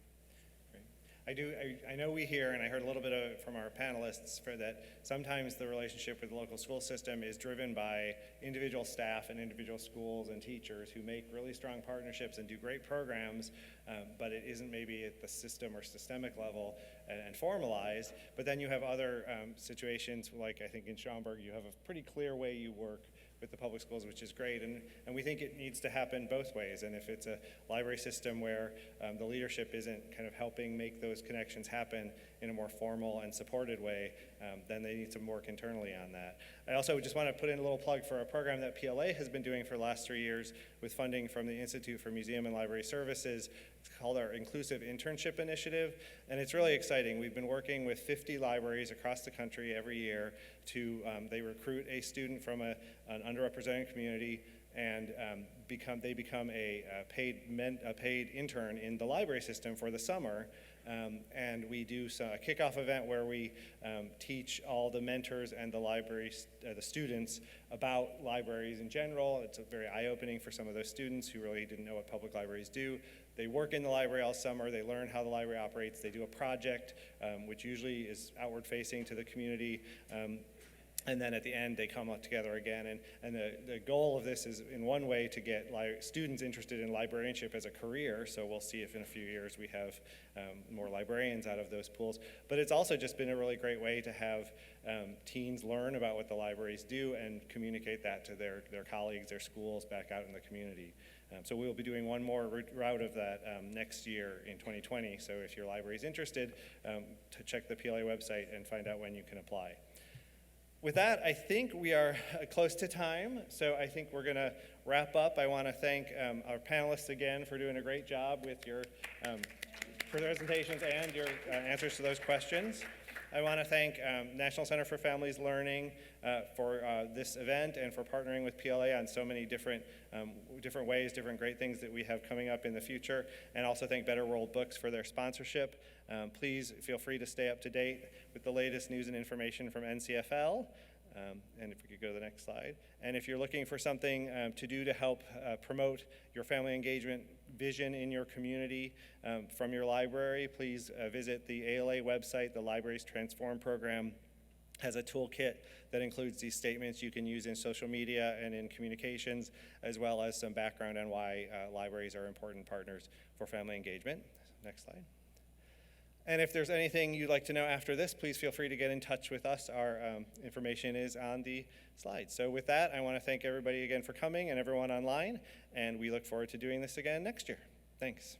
I know we hear, and I heard a little bit from our panelists, for that sometimes the relationship with the local school system is driven by individual staff and individual schools and teachers who make really strong partnerships and do great programs, but it isn't maybe at the system or systemic level and formalized. But then you have other situations, like I think in Schaumburg, you have a pretty clear way you work with the public schools, which is great, and we think it needs to happen both ways. And if it's a library system where the leadership isn't kind of helping make those connections happen in a more formal and supported way, then they need to work internally on that. I also just want to put in a little plug for a program that PLA has been doing for the last 3 years with funding from the Institute for Museum and Library Services. It's called our Inclusive Internship Initiative, and it's really exciting. We've been working with 50 libraries across the country every year to, they recruit a student from an underrepresented community, and they become a paid intern in the library system for the summer. And we do a kickoff event where we teach all the mentors and the students about libraries in general. It's very eye-opening for some of those students who really didn't know what public libraries do. They work in the library all summer. They learn how the library operates. They do a project, which usually is outward-facing to the community. And then at the end, they come up together again. And the goal of this is, in one way, to get students interested in librarianship as a career. So we'll see if in a few years we have more librarians out of those pools. But it's also just been a really great way to have teens learn about what the libraries do and communicate that to their colleagues, their schools back out in the community. So we'll be doing one more route of that next year in 2020. So if your library is interested, to check the PLA website and find out when you can apply. With that, I think we are close to time, so I think we're going to wrap up. I want to thank our panelists again for doing a great job with your presentations and your answers to those questions. I want to thank National Center for Families Learning for this event and for partnering with PLA on so many different ways, different great things that we have coming up in the future, and also thank Better World Books for their sponsorship. Please feel free to stay up to date with the latest news and information from NCFL. And if we could go to the next slide. And if you're looking for something to do to help promote your family engagement vision in your community from your library, please visit the ALA website. The Libraries Transform program has a toolkit that includes these statements you can use in social media and in communications, as well as some background on why libraries are important partners for family engagement. Next slide. And if there's anything you'd like to know after this, please feel free to get in touch with us. Our information is on the slide. So with that, I want to thank everybody again for coming and everyone online, and we look forward to doing this again next year. Thanks.